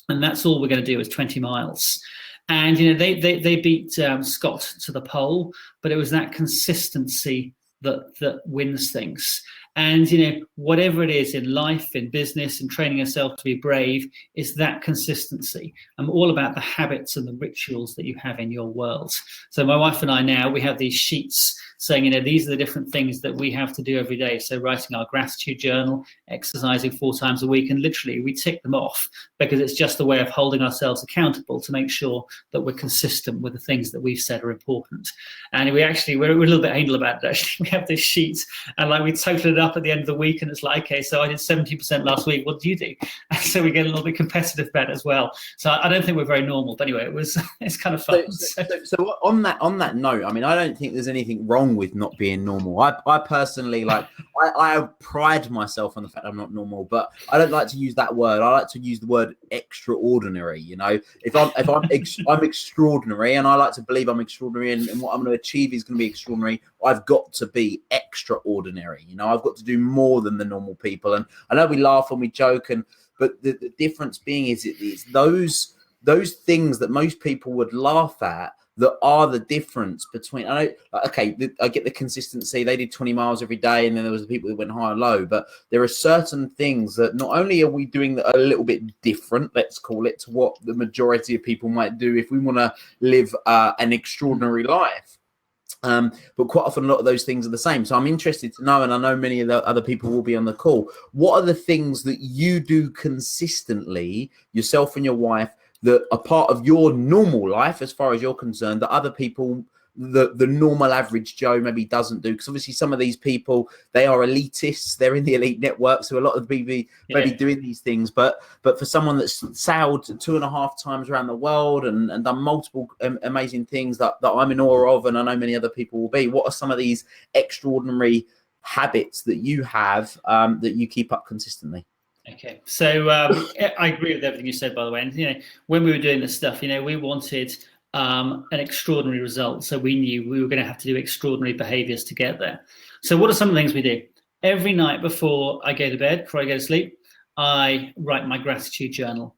And that's all we're going to do is 20 miles. And they beat Scott to the pole, but it was that consistency that wins things. And whatever it is in life, in business, and training yourself to be brave, is that consistency. I'm all about the habits and the rituals that you have in your world. So my wife and I now, we have these sheets saying, these are the different things that we have to do every day. So writing our gratitude journal, exercising 4 times a week, and literally we tick them off because it's just a way of holding ourselves accountable to make sure that we're consistent with the things that we've said are important. And we're a little bit anal about it, actually. We have this sheet and we total it up at the end of the week, and it's like, okay, so I did 70% last week. What do you do? And so we get a little bit competitive about it as well. So I don't think we're very normal, but anyway, it's kind of fun. So on that note, I mean, I don't think there's anything wrong with not being normal. I personally I pride myself on the fact I'm not normal, but I don't like to use that word. I like to use the word extraordinary. If I'm extraordinary, and I like to believe I'm extraordinary, and what I'm going to achieve is going to be extraordinary, I've got to be extraordinary. I've got to do more than the normal people. And I know we laugh and we joke, but the difference being is it's those things that most people would laugh at that are the difference between. I get the consistency. They did 20 miles every day, and then there was the people that went high and low. But there are certain things that not only are we doing that a little bit different, let's call it, to what the majority of people might do if we want to live an extraordinary life. But quite often a lot of those things are the same. So I'm interested to know, and I know many of the other people will be on the call, what are the things that you do consistently, yourself and your wife, that are part of your normal life as far as you're concerned, that other people, the normal average Joe maybe doesn't do? Because obviously some of these people, they are elitists, they're in the elite network, so a lot of people maybe doing these things, but for someone that's sailed 2.5 times around the world and done multiple amazing things that I'm in awe of, and I know many other people will be, what are some of these extraordinary habits that you have that you keep up consistently? Okay, so I agree with everything you said, by the way. And when we were doing this stuff, we wanted an extraordinary result, so we knew we were going to have to do extraordinary behaviors to get there. So what are some of the things we do? Every night before I go to bed, before I go to sleep, I write my gratitude journal.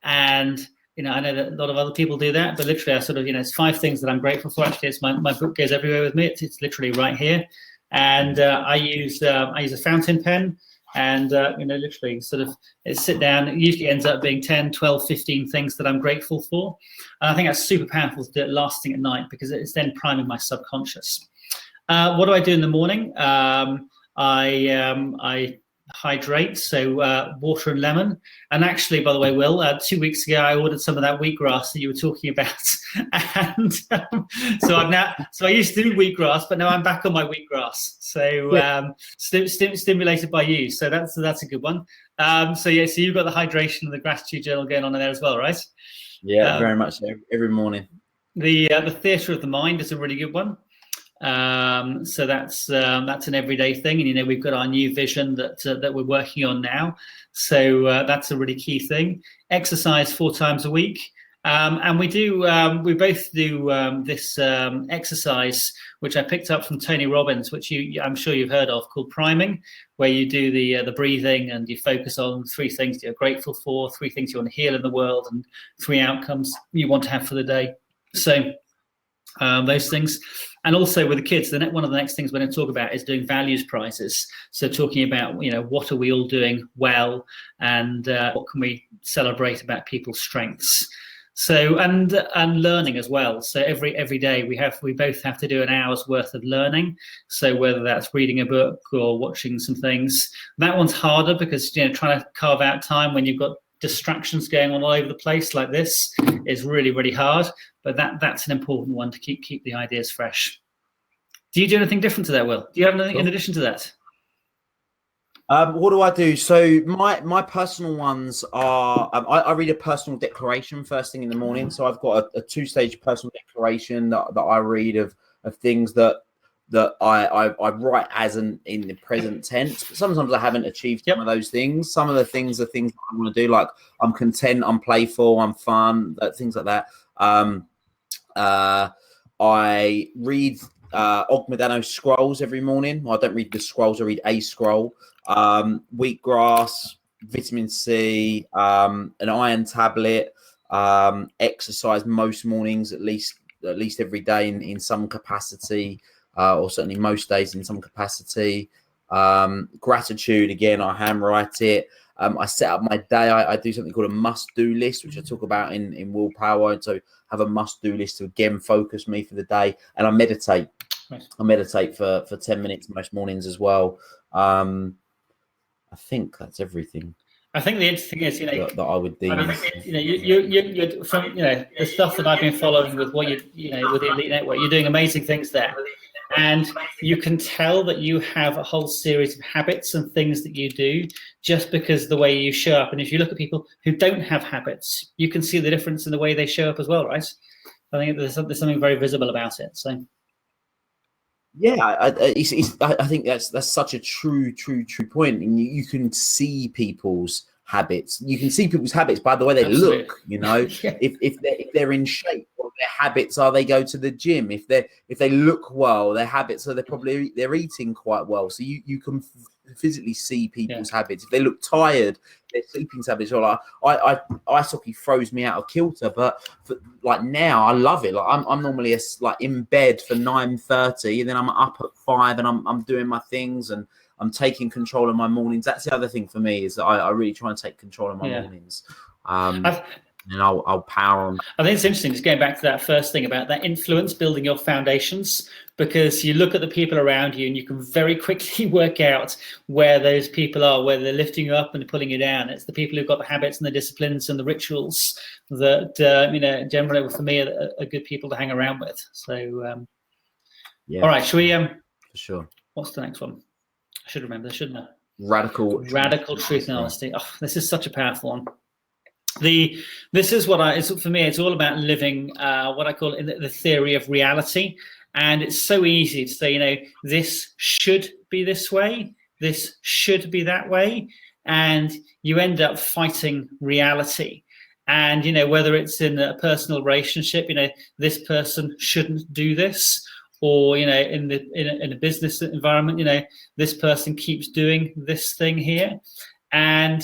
And I know that a lot of other people do that, but literally I sort of, it's 5 things that I'm grateful for. Actually, it's my book goes everywhere with me. It's literally right here. And I use a fountain pen. And, literally sort of sit down. It usually ends up being 10, 12, 15 things that I'm grateful for. And I think that's super powerful to do it last thing at night, because it's then priming my subconscious. What do I do in the morning? I hydrate, so water and lemon. And actually, by the way, Will, 2 weeks ago I ordered some of that wheatgrass that you were talking about, and so I used to do wheatgrass, but now I'm back on my wheatgrass. So stimulated by you, so that's a good one. So you've got the hydration and the gratitude journal going on in there as well, right? Yeah, very much so. Every morning. The theatre of the mind is a really good one. So that's an everyday thing, and we've got our new vision that we're working on now. So that's a really key thing. Exercise 4 times a week, and we both do this exercise which I picked up from Tony Robbins, which I'm sure you've heard of, called priming, where you do the breathing and you focus on 3 things you're grateful for, 3 things you want to heal in the world, and 3 outcomes you want to have for the day. So those things. And also with the kids, one of the next things we're going to talk about is doing values prizes. So talking about, what are we all doing well, and what can we celebrate about people's strengths. So and learning as well. So every day we both have to do an hour's worth of learning. So whether that's reading a book or watching some things, that one's harder because trying to carve out time when you've got distractions going on all over the place like this is really, really hard. But that's an important one to keep the ideas fresh. Do you do anything different to that, Will? Do you have anything in addition to that? What do I do? So my personal ones are I read a personal declaration first thing in the morning. So I've got a 2-stage personal declaration that I read of things that I write as in the present tense. But sometimes I haven't achieved some of those things. Some of the things are things I want to do, like I'm content, I'm playful, I'm fun, things like that. I read Ogmedano's scrolls every morning. Well, I don't read the scrolls, I read a scroll. Wheatgrass, vitamin C, an iron tablet, exercise most mornings, at least every day in some capacity, or certainly most days in some capacity. Gratitude, again, I handwrite it. I set up my day. I do something called a must-do list, which I talk about in Willpower. And so have a must-do list to again focus me for the day. And I meditate. Nice. I meditate for 10 minutes most mornings as well. I think that's everything. I think the interesting is, that I would deem. You're from the stuff that I've been following with what with the Elite Network. You're doing amazing things there, and you can tell that you have a whole series of habits and things that you do just because the way you show up. And if you look at people who don't have habits, you can see the difference in the way they show up as well, right? I think there's something very visible about it. So. Yeah, I think that's such a true point, and you can see people's habits. You can see people's habits by the way they look. Yeah. If they're in shape, what their habits are. They go to the gym. If they look well, their habits are they're eating quite well. So you can physically see people's habits. If they look tired, their sleeping habits are like ice hockey throws me out of kilter, but like now I love it. Like I'm normally in bed for 9:30, and then I'm up at 5, and I'm doing my things, and I'm taking control of my mornings. That's the other thing for me is that I really try and take control of my mornings. And I'll power on. I think it's interesting just going back to that first thing about that influence, building your foundations, because you look at the people around you and you can very quickly work out where those people are, whether they're lifting you up and pulling you down. It's the people who've got the habits and the disciplines and the rituals that, generally for me are good people to hang around with. So, all right, should we? For sure. What's the next one? I should remember, shouldn't I? Radical truth and honesty. Oh, this is such a powerful one. This is for me, it's all about living what I call the theory of reality. And it's so easy to say, this should be this way, this should be that way. And you end up fighting reality. And, whether it's in a personal relationship, this person shouldn't do this. Or, in a business environment, this person keeps doing this thing here. And,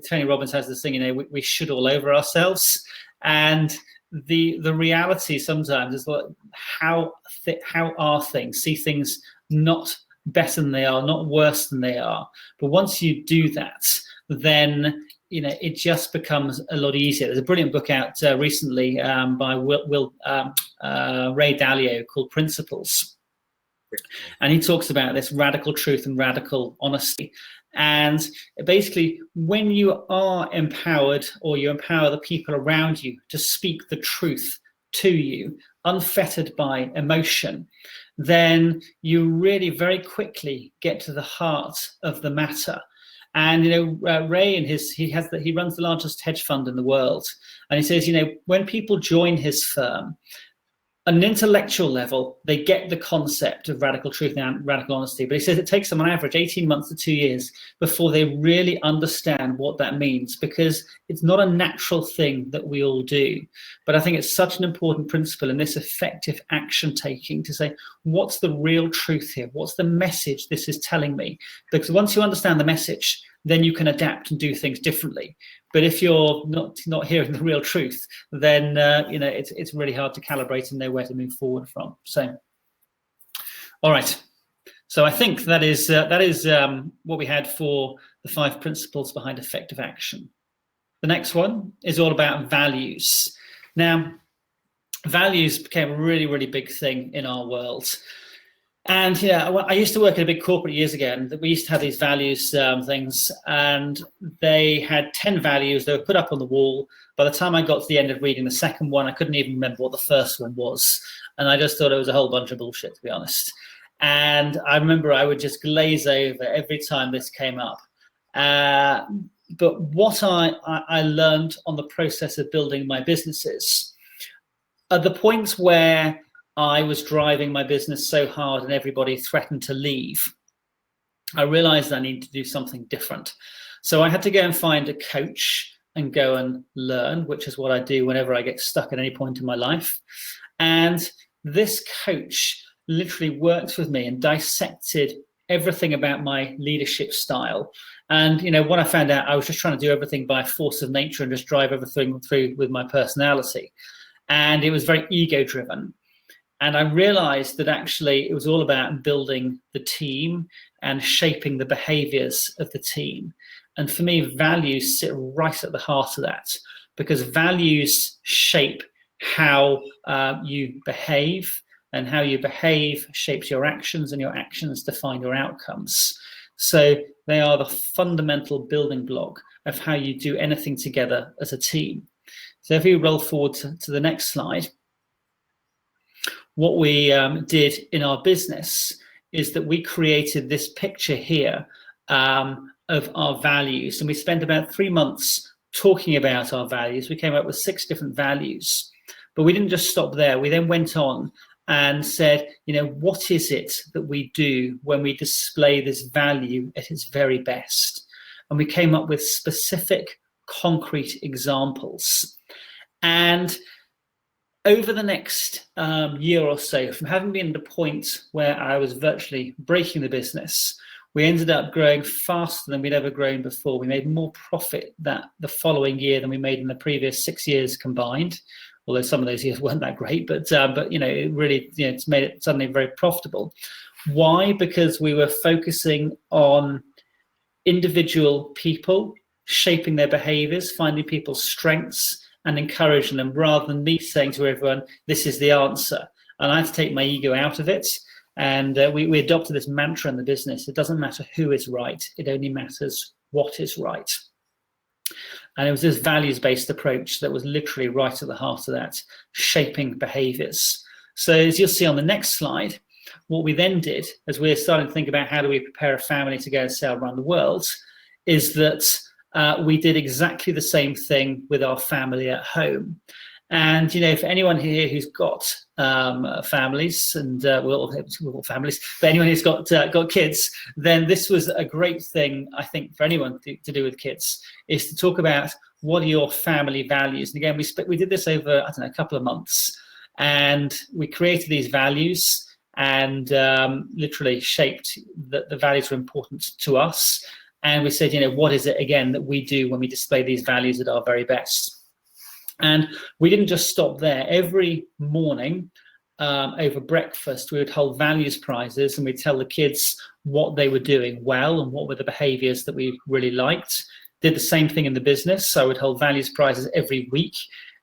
Tony Robbins has this thing, we should all over ourselves. And the reality sometimes is how are things? See things not better than they are, not worse than they are. But once you do that, then, it just becomes a lot easier. There's a brilliant book out recently by Ray Dalio called Principles. And he talks about this radical truth and radical honesty. And basically, when you are empowered, or you empower the people around you to speak the truth to you, unfettered by emotion, then you really very quickly get to the heart of the matter. And Ray, he runs the largest hedge fund in the world, and he says, when people join his firm, on an intellectual level, they get the concept of radical truth and radical honesty. But he says it takes them on average 18 months to 2 years before they really understand what that means, because it's not a natural thing that we all do. But I think it's such an important principle in this effective action taking to say, what's the real truth here? What's the message this is telling me? Because once you understand the message, then you can adapt and do things differently. But if you're not hearing the real truth, then it's really hard to calibrate and know where to move forward from. So, all right. So I think that is what we had for the 5 principles behind effective action. The next one is all about values. Now, values became a really, really big thing in our world. And I used to work at a big corporate years ago, and we used to have these values things, and they had 10 values. They were put up on the wall. By the time I got to the end of reading the second one, I couldn't even remember what the first one was. And I just thought it was a whole bunch of bullshit, to be honest. And I remember I would just glaze over every time this came up. But what I learned on the process of building my businesses, at the point where I was driving my business so hard and everybody threatened to leave, I realized I needed to do something different. So I had to go and find a coach and go and learn, which is what I do whenever I get stuck at any point in my life. And this coach literally worked with me and dissected everything about my leadership style. And what I found out, I was just trying to do everything by force of nature and just drive everything through with my personality. And it was very ego driven. And I realized that actually it was all about building the team and shaping the behaviors of the team. And for me, values sit right at the heart of that, because values shape how you behave, and how you behave shapes your actions, and your actions define your outcomes. So they are the fundamental building block of how you do anything together as a team. So if we roll forward to the next slide, what we did in our business is that we created this picture here of our values, and we spent about 3 months talking about our values. We came up with 6 different values, but we didn't just stop there. We then went on and said, what is it that we do when we display this value at its very best? And we came up with specific, concrete examples. And over the next year or so, from having been at the point where I was virtually breaking the business, we ended up growing faster than we'd ever grown before. We made more profit the following year than we made in the previous 6 years combined, although some of those years weren't that great. But it really, it's made it suddenly very profitable. Why? Because we were focusing on individual people, shaping their behaviors, finding people's strengths, and encouraging them, rather than me saying to everyone, this is the answer. And I had to take my ego out of it. And we adopted this mantra in the business: it doesn't matter who is right, it only matters what is right. And it was this values-based approach that was literally right at the heart of that, shaping behaviors. So as you'll see on the next slide, what we then did, as we're starting to think about how do we prepare a family to go and sail around the world, is that we did exactly the same thing with our family at home. And for anyone here who's got families, and families, but anyone who's got kids, then this was a great thing, I think, for anyone to do with kids, is to talk about what are your family values. And again, we did this over a couple of months, and we created these values and literally shaped that the values were important to us. And we said, what is it again that we do when we display these values at our very best? And we didn't just stop there. Every morning over breakfast, we would hold values prizes, and we'd tell the kids what they were doing well and what were the behaviors that we really liked. Did the same thing in the business. So I would hold values prizes every week,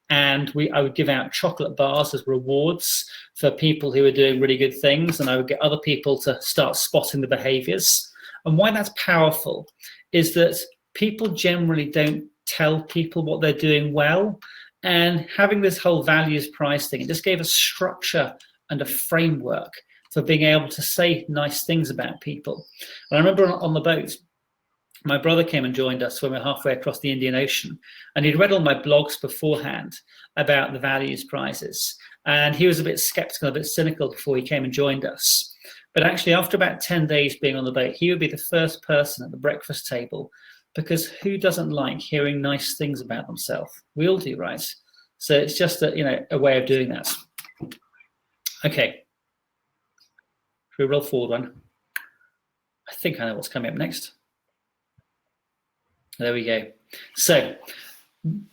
and I would give out chocolate bars as rewards for people who were doing really good things, and I would get other people to start spotting the behaviors. And why that's powerful is that people generally don't tell people what they're doing well. And having this whole values prize thing, it just gave a structure and a framework for being able to say nice things about people. And I remember on the boat, my brother came and joined us when we were halfway across the Indian Ocean, and he'd read all my blogs beforehand about the values prizes. And he was a bit skeptical, a bit cynical before he came and joined us. But actually, after about 10 days being on the boat, he would be the first person at the breakfast table, because who doesn't like hearing nice things about themselves? We all do, right? So it's just a way of doing that. Okay. Should we roll forward one? I think I know what's coming up next. There we go. So I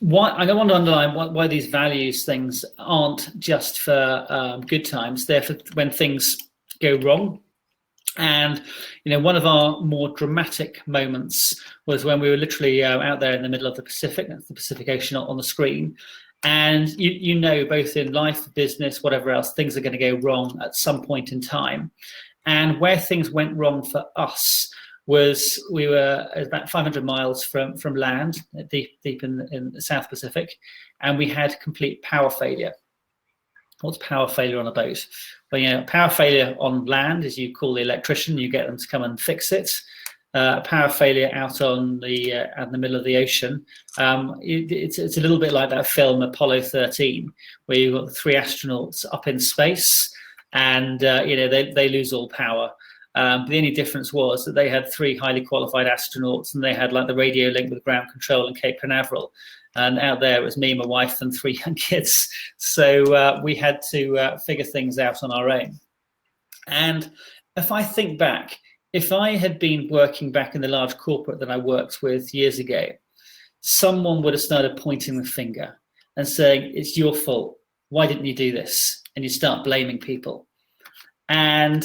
want to underline why these values things aren't just for good times. They're for when things go wrong. And one of our more dramatic moments was when we were literally out there in the middle of the Pacific. That's the Pacific Ocean on the screen. And both in life, business, whatever else, things are going to go wrong at some point in time. And where things went wrong for us was we were about 500 miles from land, deep in the South Pacific, and we had complete power failure. What's power failure on a boat? Well, power failure on land is you call the electrician, you get them to come and fix it. Power failure out in the middle of the ocean. It's a little bit like that film Apollo 13, where you've got the 3 astronauts up in space, and they lose all power. The only difference was that they had 3 highly qualified astronauts, and they had like the radio link with ground control in Cape Canaveral. And out there it was me, my wife, and 3 young kids. So we had to figure things out on our own. And if I think back, if I had been working back in the large corporate that I worked with years ago, someone would have started pointing the finger and saying, it's your fault. Why didn't you do this? And you start blaming people. And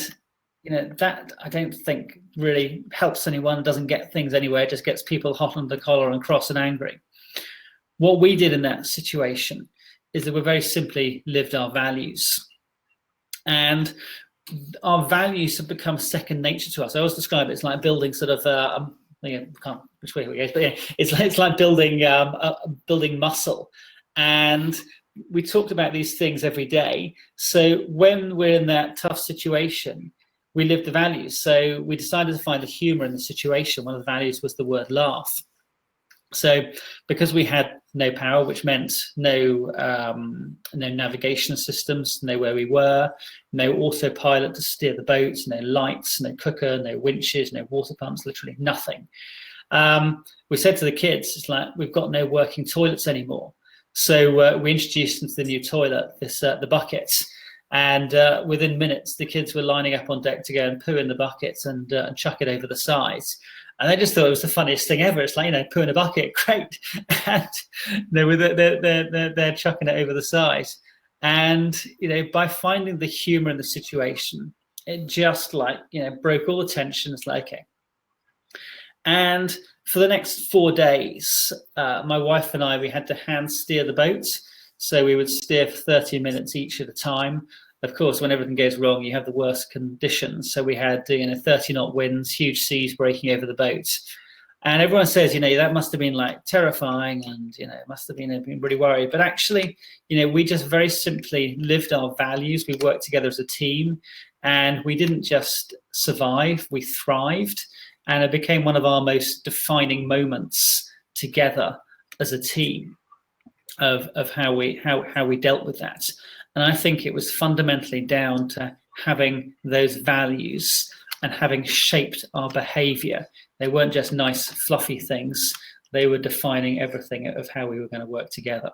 that I don't think really helps anyone, doesn't get things anywhere, just gets people hot under the collar and cross and angry. What we did in that situation is that we very simply lived our values. And our values have become second nature to us. I always describe it, it's like building sort of, can't which way it goes, but it's like building muscle. And we talked about these things every day. So when we're in that tough situation, we live the values. So we decided to find the humor in the situation. One of the values was the word laugh. So because we had no power, which meant no navigation systems, know where we were, no autopilot to steer the boat, no lights, no cooker, no winches, no water pumps, literally nothing. We said to the kids, it's like, we've got no working toilets anymore. So we introduced into the new toilet the buckets. And within minutes, the kids were lining up on deck to go and poo in the buckets and chuck it over the sides. And they just thought it was the funniest thing ever. It's like, poo in a bucket, great. And they're chucking it over the side. And, by finding the humor in the situation, it just broke all the tension. It's like, okay. And for the next 4 days, my wife and I, we had to hand steer the boat. So we would steer for 30 minutes each at a time. Of course, when everything goes wrong, you have the worst conditions. So we had 30 knot winds, huge seas breaking over the boat. And everyone says, that must have been like terrifying, and it must have been really worried. But actually, we just very simply lived our values. We worked together as a team, and we didn't just survive, we thrived. And it became one of our most defining moments together as a team of how we dealt with that. And I think it was fundamentally down to having those values and having shaped our behavior. They weren't just nice, fluffy things. They were defining everything of how we were going to work together.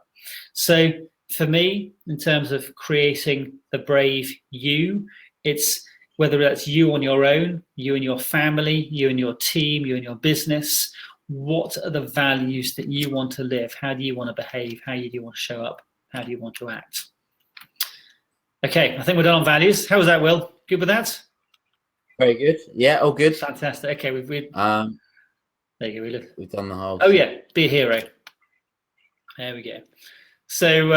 So for me, in terms of creating the brave you, it's whether that's you on your own, you and your family, you and your team, you and your business. What are the values that you want to live? How do you want to behave? How do you want to show up? How do you want to act? Okay, I think we're done on values. How was that, Will? Good with that? Very good. Yeah, all good. Fantastic. Okay, there you go. We've done the whole. Oh yeah, be a hero. There we go. So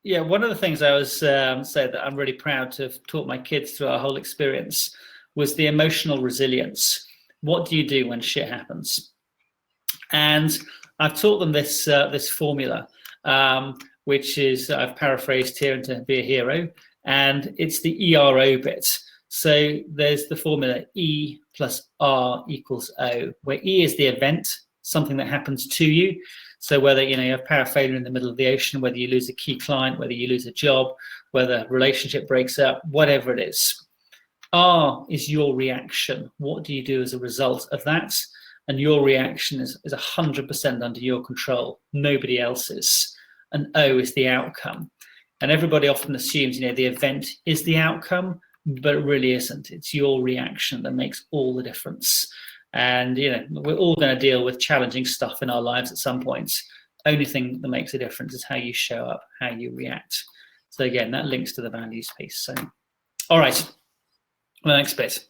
one of the things I was said that I'm really proud to have taught my kids through our whole experience was the emotional resilience. What do you do when shit happens? And I've taught them this this formula, which is I've paraphrased here into Be a Hero, and it's the ERO bit. So there's the formula E plus R equals O, where E is the event, something that happens to you. So whether you have power failure in the middle of the ocean, whether you lose a key client, whether you lose a job, whether a relationship breaks up, whatever it is. R is your reaction. What do you do as a result of that? And your reaction is 100% under your control, nobody else's. And O is the outcome. And everybody often assumes, the event is the outcome, but it really isn't. It's your reaction that makes all the difference. And, we're all going to deal with challenging stuff in our lives at some points. Only thing that makes a difference is how you show up, how you react. So again, that links to the values piece. So, all right, the next bit.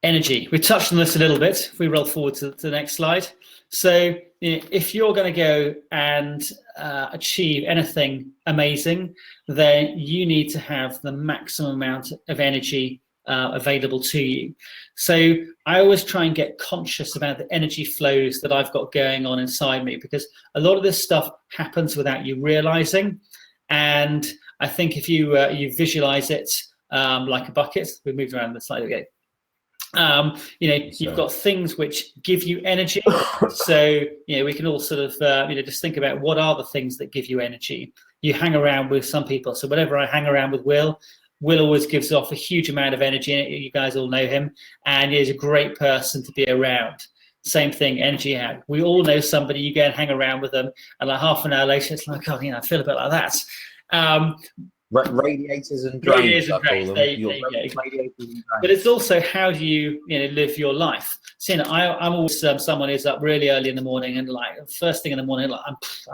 Energy. We touched on this a little bit. If we roll forward to the next slide. So if you're going to go and achieve anything amazing, then you need to have the maximum amount of energy available to you. So I always try and get conscious about the energy flows that I've got going on inside me, because a lot of this stuff happens without you realizing. And I think if you visualize it like a bucket, we moved around the slide again. You've got things which give you energy. So, we can all sort of, just think about what are the things that give you energy. You hang around with some people. So whenever I hang around with Will always gives off a huge amount of energy. You guys all know him, and he's a great person to be around. Same thing, energy out. We all know somebody, you go and hang around with them, and like half an hour later, it's like, I feel a bit like that. Radiators and drains, I call them. There you go. But it's also how do you live your life. So I'm always someone who's up really early in the morning, and like first thing in the morning, like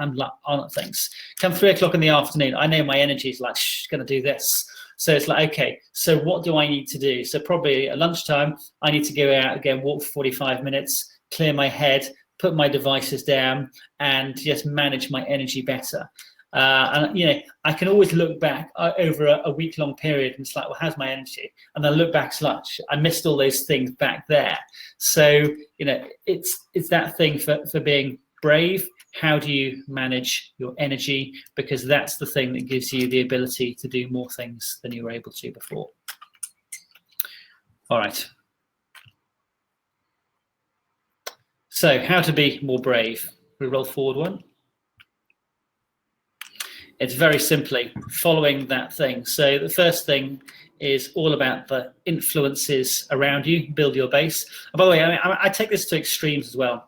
I'm like on at things. Come 3 o'clock in the afternoon, I know my energy is like gonna do this. So it's like, okay, so what do I need to do? So probably at lunchtime, I need to go out again, walk for 45 minutes, clear my head, put my devices down, and just manage my energy better. And I can always look back over a week-long period, and it's like, well, how's my energy? And then look back, it's like, I missed all those things back there. So it's that thing for being brave. How do you manage your energy? Because that's the thing that gives you the ability to do more things than you were able to before. All right. So how to be more brave? We roll forward one. It's very simply following that thing. So the first thing is all about the influences around you, build your base. And by the way, I take this to extremes as well.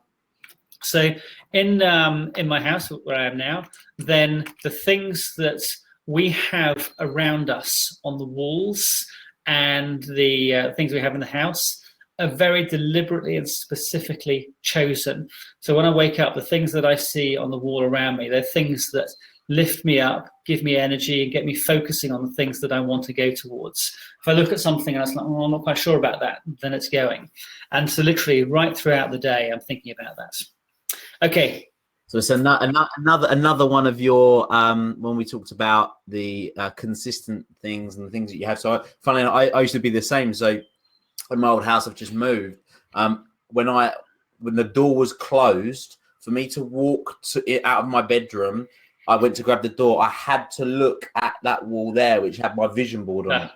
So in my house where I am now, then the things that we have around us on the walls and the things we have in the house are very deliberately and specifically chosen. So when I wake up, the things that I see on the wall around me, they're things that lift me up, give me energy, and get me focusing on the things that I want to go towards. If I look at something and I was like, I'm not quite sure about that, then it's going. And so literally right throughout the day, I'm thinking about that. Okay. So it's another one of your when we talked about the consistent things and the things that you have. So funnily enough, I used to be the same. So in my old house, I've just moved. When the door was closed, for me to walk out of my bedroom, I went to grab the door. I had to look at that wall there, which had my vision board on it.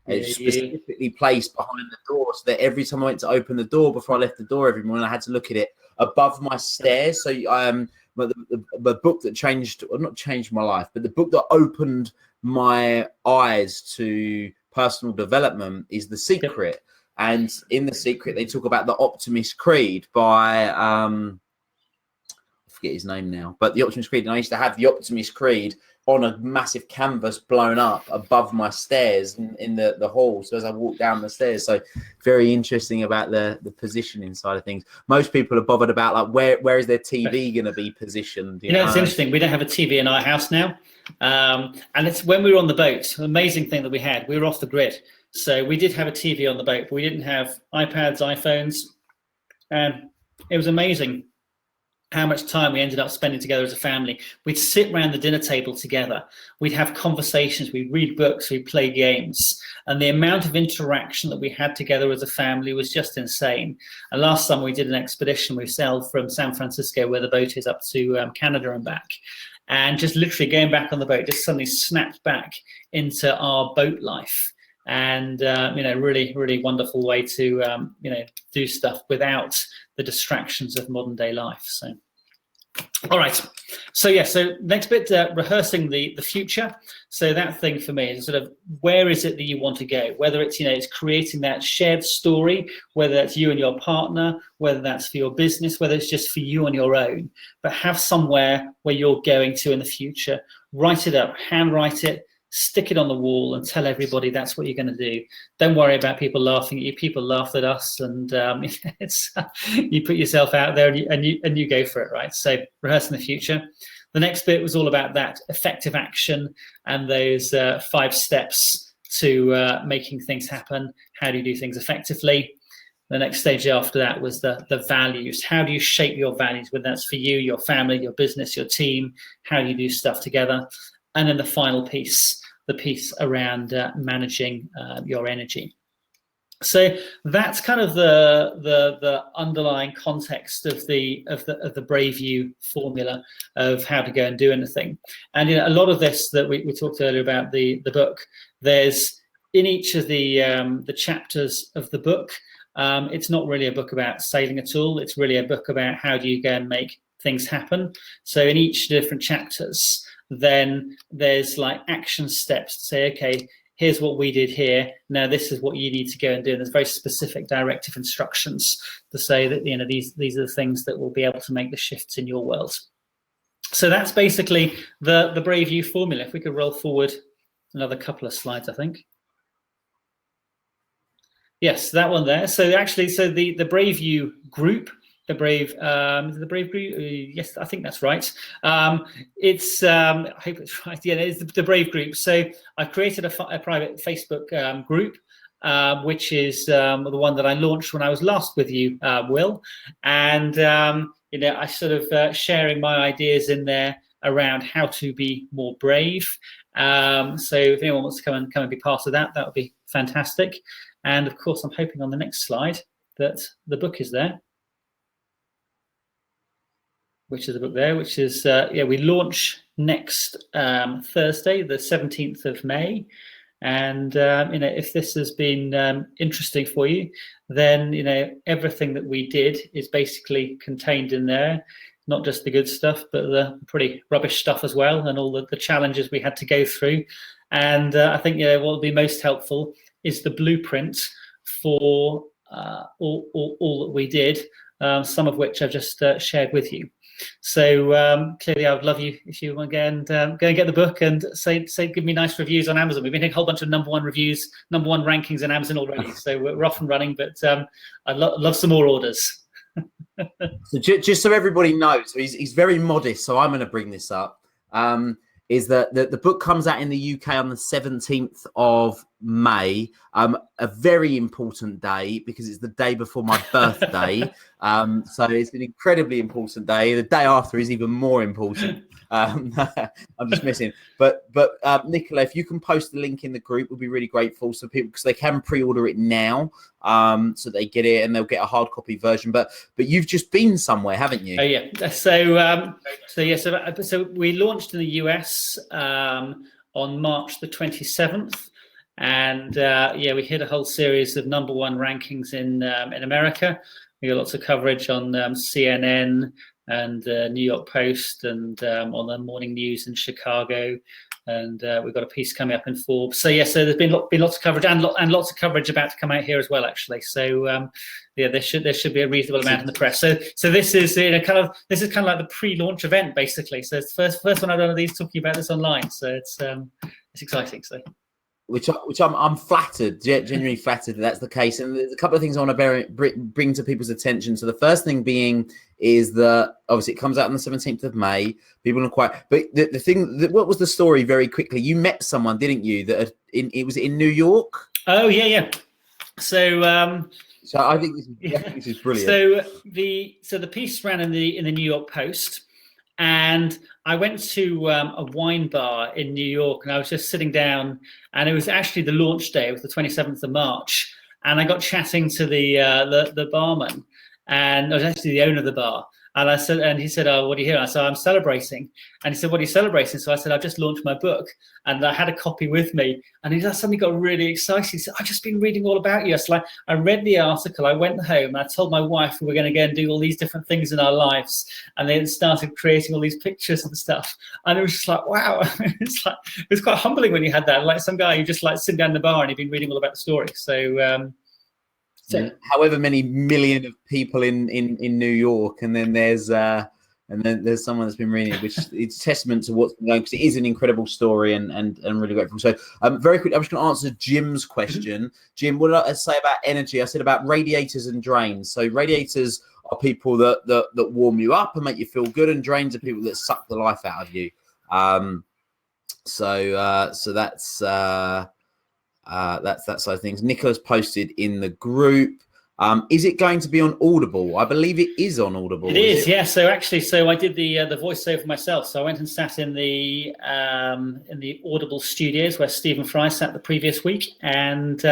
It's specifically placed behind the door, so that every time I went to open the door before I left the door every morning, I had to look at it above my stairs. So the book that changed, or not changed my life, but the book that opened my eyes to personal development is The Secret. And in The Secret, they talk about the Optimist Creed by I forget his name now, but the Optimist Creed. And I used to have the Optimist Creed on a massive canvas blown up above my stairs in the hall. So as I walk down the stairs, so very interesting about the positioning side of things. Most people are bothered about like where is their TV going to be positioned? You know, it's interesting. We don't have a TV in our house now, and it's when we were on the boat. An amazing thing that we were off the grid, so we did have a TV on the boat, but we didn't have iPads, iPhones, and it was amazing. how much time we ended up spending together as a family. We'd sit around the dinner table together. We'd have conversations. We'd read books. We'd play games. And the amount of interaction that we had together as a family was just insane. And last summer we did an expedition. We sailed from San Francisco, where the boat is, up to Canada and back. And just literally going back on the boat, just suddenly snapped back into our boat life. And, really, really wonderful way to, do stuff without the distractions of modern day life. So, all right. So next bit, rehearsing the future. So that thing for me is sort of, where is it that you want to go? Whether it's, it's creating that shared story, whether that's you and your partner, whether that's for your business, whether it's just for you on your own, but have somewhere where you're going to in the future. Write it up, handwrite it, stick it on the wall, and tell everybody that's what you're going to do. Don't worry about people laughing at you. People laughed at us, and it's you put yourself out there and you go for it, right? So rehearsing the future. The next bit was all about that effective action and those 5 steps to making things happen. How do you do things effectively? The next stage after that was the values. How do you shape your values, whether that's for you, your family, your business, your team? How do you do stuff together? And then the final piece, the piece around managing your energy. So that's kind of the underlying context of the Brave You formula of how to go and do anything. And a lot of this that we talked earlier about the book, there's in each of the chapters of the book. It's not really a book about sailing at all. It's really a book about how do you go and make things happen. So in each different chapters, then there's like action steps to say, okay, here's what we did here. Now this is what you need to go and do. And there's very specific directive instructions to say that these are the things that will be able to make the shifts in your world. So that's basically the Brave You formula. If we could roll forward another couple of slides, I think. Yes, that one there. So actually, the Brave You group. The Brave Group. Yes, I think that's right. It's I hope it's right. Yeah, it's the Brave Group. So I created a private Facebook group, which is the one that I launched when I was last with you, Will, and I sort of sharing my ideas in there around how to be more brave. So if anyone wants to come and be part of that, that would be fantastic. And of course, I'm hoping on the next slide that the book is there. Which is the book there, which is, we launch next Thursday, the 17th of May. And, if this has been interesting for you, then, everything that we did is basically contained in there, not just the good stuff, but the pretty rubbish stuff as well, and all the challenges we had to go through. And I think, what will be most helpful is the blueprint for all that we did, some of which I've just shared with you. So clearly, I would love you if you want to go and get the book and say give me nice reviews on Amazon. We've been getting a whole bunch of number one reviews, number one rankings in Amazon already. So we're off and running, but I'd love some more orders. So just so everybody knows, so he's very modest. So I'm going to bring this up. Is that the book comes out in the UK on the 17th of May, a very important day because it's the day before my birthday. So it's an incredibly important day. The day after is even more important. I'm just messing. But Nicola, if you can post the link in the group, we'll be really grateful. So people, because they can pre-order it now, so they get it and they'll get a hard copy version. But you've just been somewhere, haven't you? Oh yeah. So we launched in the US on March the 27th. And we hit a whole series of number one rankings in America. We got lots of coverage on CNN and New York Post and on the morning news in Chicago. And we've got a piece coming up in Forbes. So there's been lots of coverage and lots of coverage about to come out here as well, actually. So there should be a reasonable amount in the press. So this is kind of like the pre-launch event basically. So it's the first one I've done of these talking about this online. So it's exciting. So. Which I'm flattered, genuinely flattered that that's the case. And there's a couple of things I want to bring to people's attention. So the first thing being is that obviously it comes out on the 17th of May. People are quite, but the thing, what was the story very quickly? You met someone, didn't you? It was in New York? Oh, yeah. So So I think this is brilliant. So the piece ran in the New York Post, and I went to a wine bar in New York, and I was just sitting down, and it was actually the launch day. It was the 27th of March, and I got chatting to the barman, and I was actually the owner of the bar. And I said, and he said, "Oh, what are you here?" I said, "I'm celebrating." And he said, "What are you celebrating?" So I said, "I've just launched my book," and I had a copy with me. And he suddenly got really excited. He said, "I've just been reading all about you." So I read the article. I went home and I told my wife we were going to go and do all these different things in our lives. And then started creating all these pictures and stuff. And it was just like, wow. It was quite humbling when you had that. Like some guy you just like sitting down in the bar and he'd been reading all about the story. So however many million of people in New York, and then there's someone that's been reading it, which it's testament to what's been going, because it is an incredible story and really grateful. So very quickly, I'm just going to answer Jim's question. Jim, what did I say about energy? I said about radiators and drains. So radiators are people that warm you up and make you feel good, and drains are people that suck the life out of you. So that's that side of things. Nicholas posted in the group. Is it going to be on Audible? I believe it is on Audible. It is, yeah. So actually, I did the voiceover myself. So I went and sat in the Audible studios where Stephen Fry sat the previous week, and did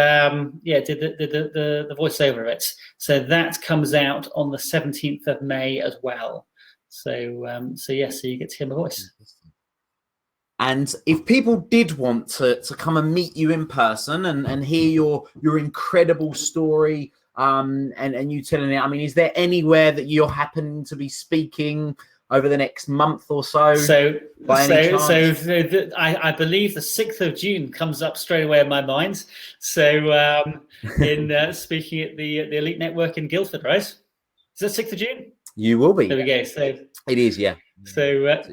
the voiceover of it. So that comes out on the 17th of May as well. So you get to hear my voice. And if people did want to come and meet you in person and hear your incredible story, and you telling it, I mean, is there anywhere that you're happening to be speaking over the next month or so? I believe the 6th of June comes up straight away in my mind. So in speaking at the Elite Network in Guildford, right? Is that 6th of June? You will be. There we go. So it is, yeah. So I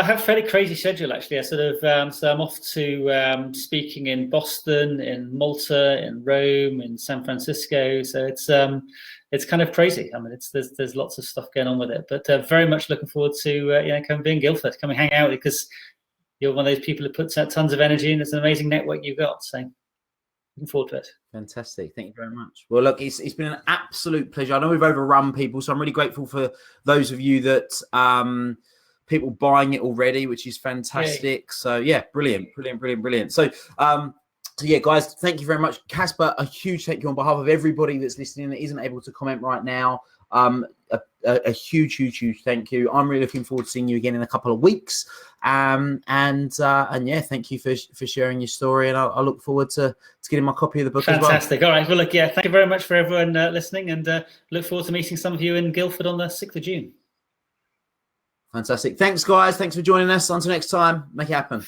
have a fairly crazy schedule actually. I sort of so I'm off to speaking in Boston, in Malta, in Rome, in San Francisco. So it's kind of crazy. I mean, there's lots of stuff going on with it, but very much looking forward to come being Guildford, come and hang out, because you're one of those people who puts out tons of energy, and it's an amazing network you've got. So looking forward to it. Fantastic. Thank you very much. Well, look, it's been an absolute pleasure. I know we've overrun people, so I'm really grateful for those of you that people buying it already, which is fantastic. Yay. So yeah, brilliant. So yeah, guys, thank you very much. Caspar, a huge thank you on behalf of everybody that's listening that isn't able to comment right now. A huge thank you. I'm really looking forward to seeing you again in a couple of weeks. And yeah, thank you for sharing your story, and I'll look forward to getting my copy of the book. Fantastic. As well. All right. Well, look, yeah, thank you very much for everyone listening, and look forward to meeting some of you in Guildford on the 6th of June. Fantastic. Thanks, guys. Thanks for joining us. Until next time, make it happen.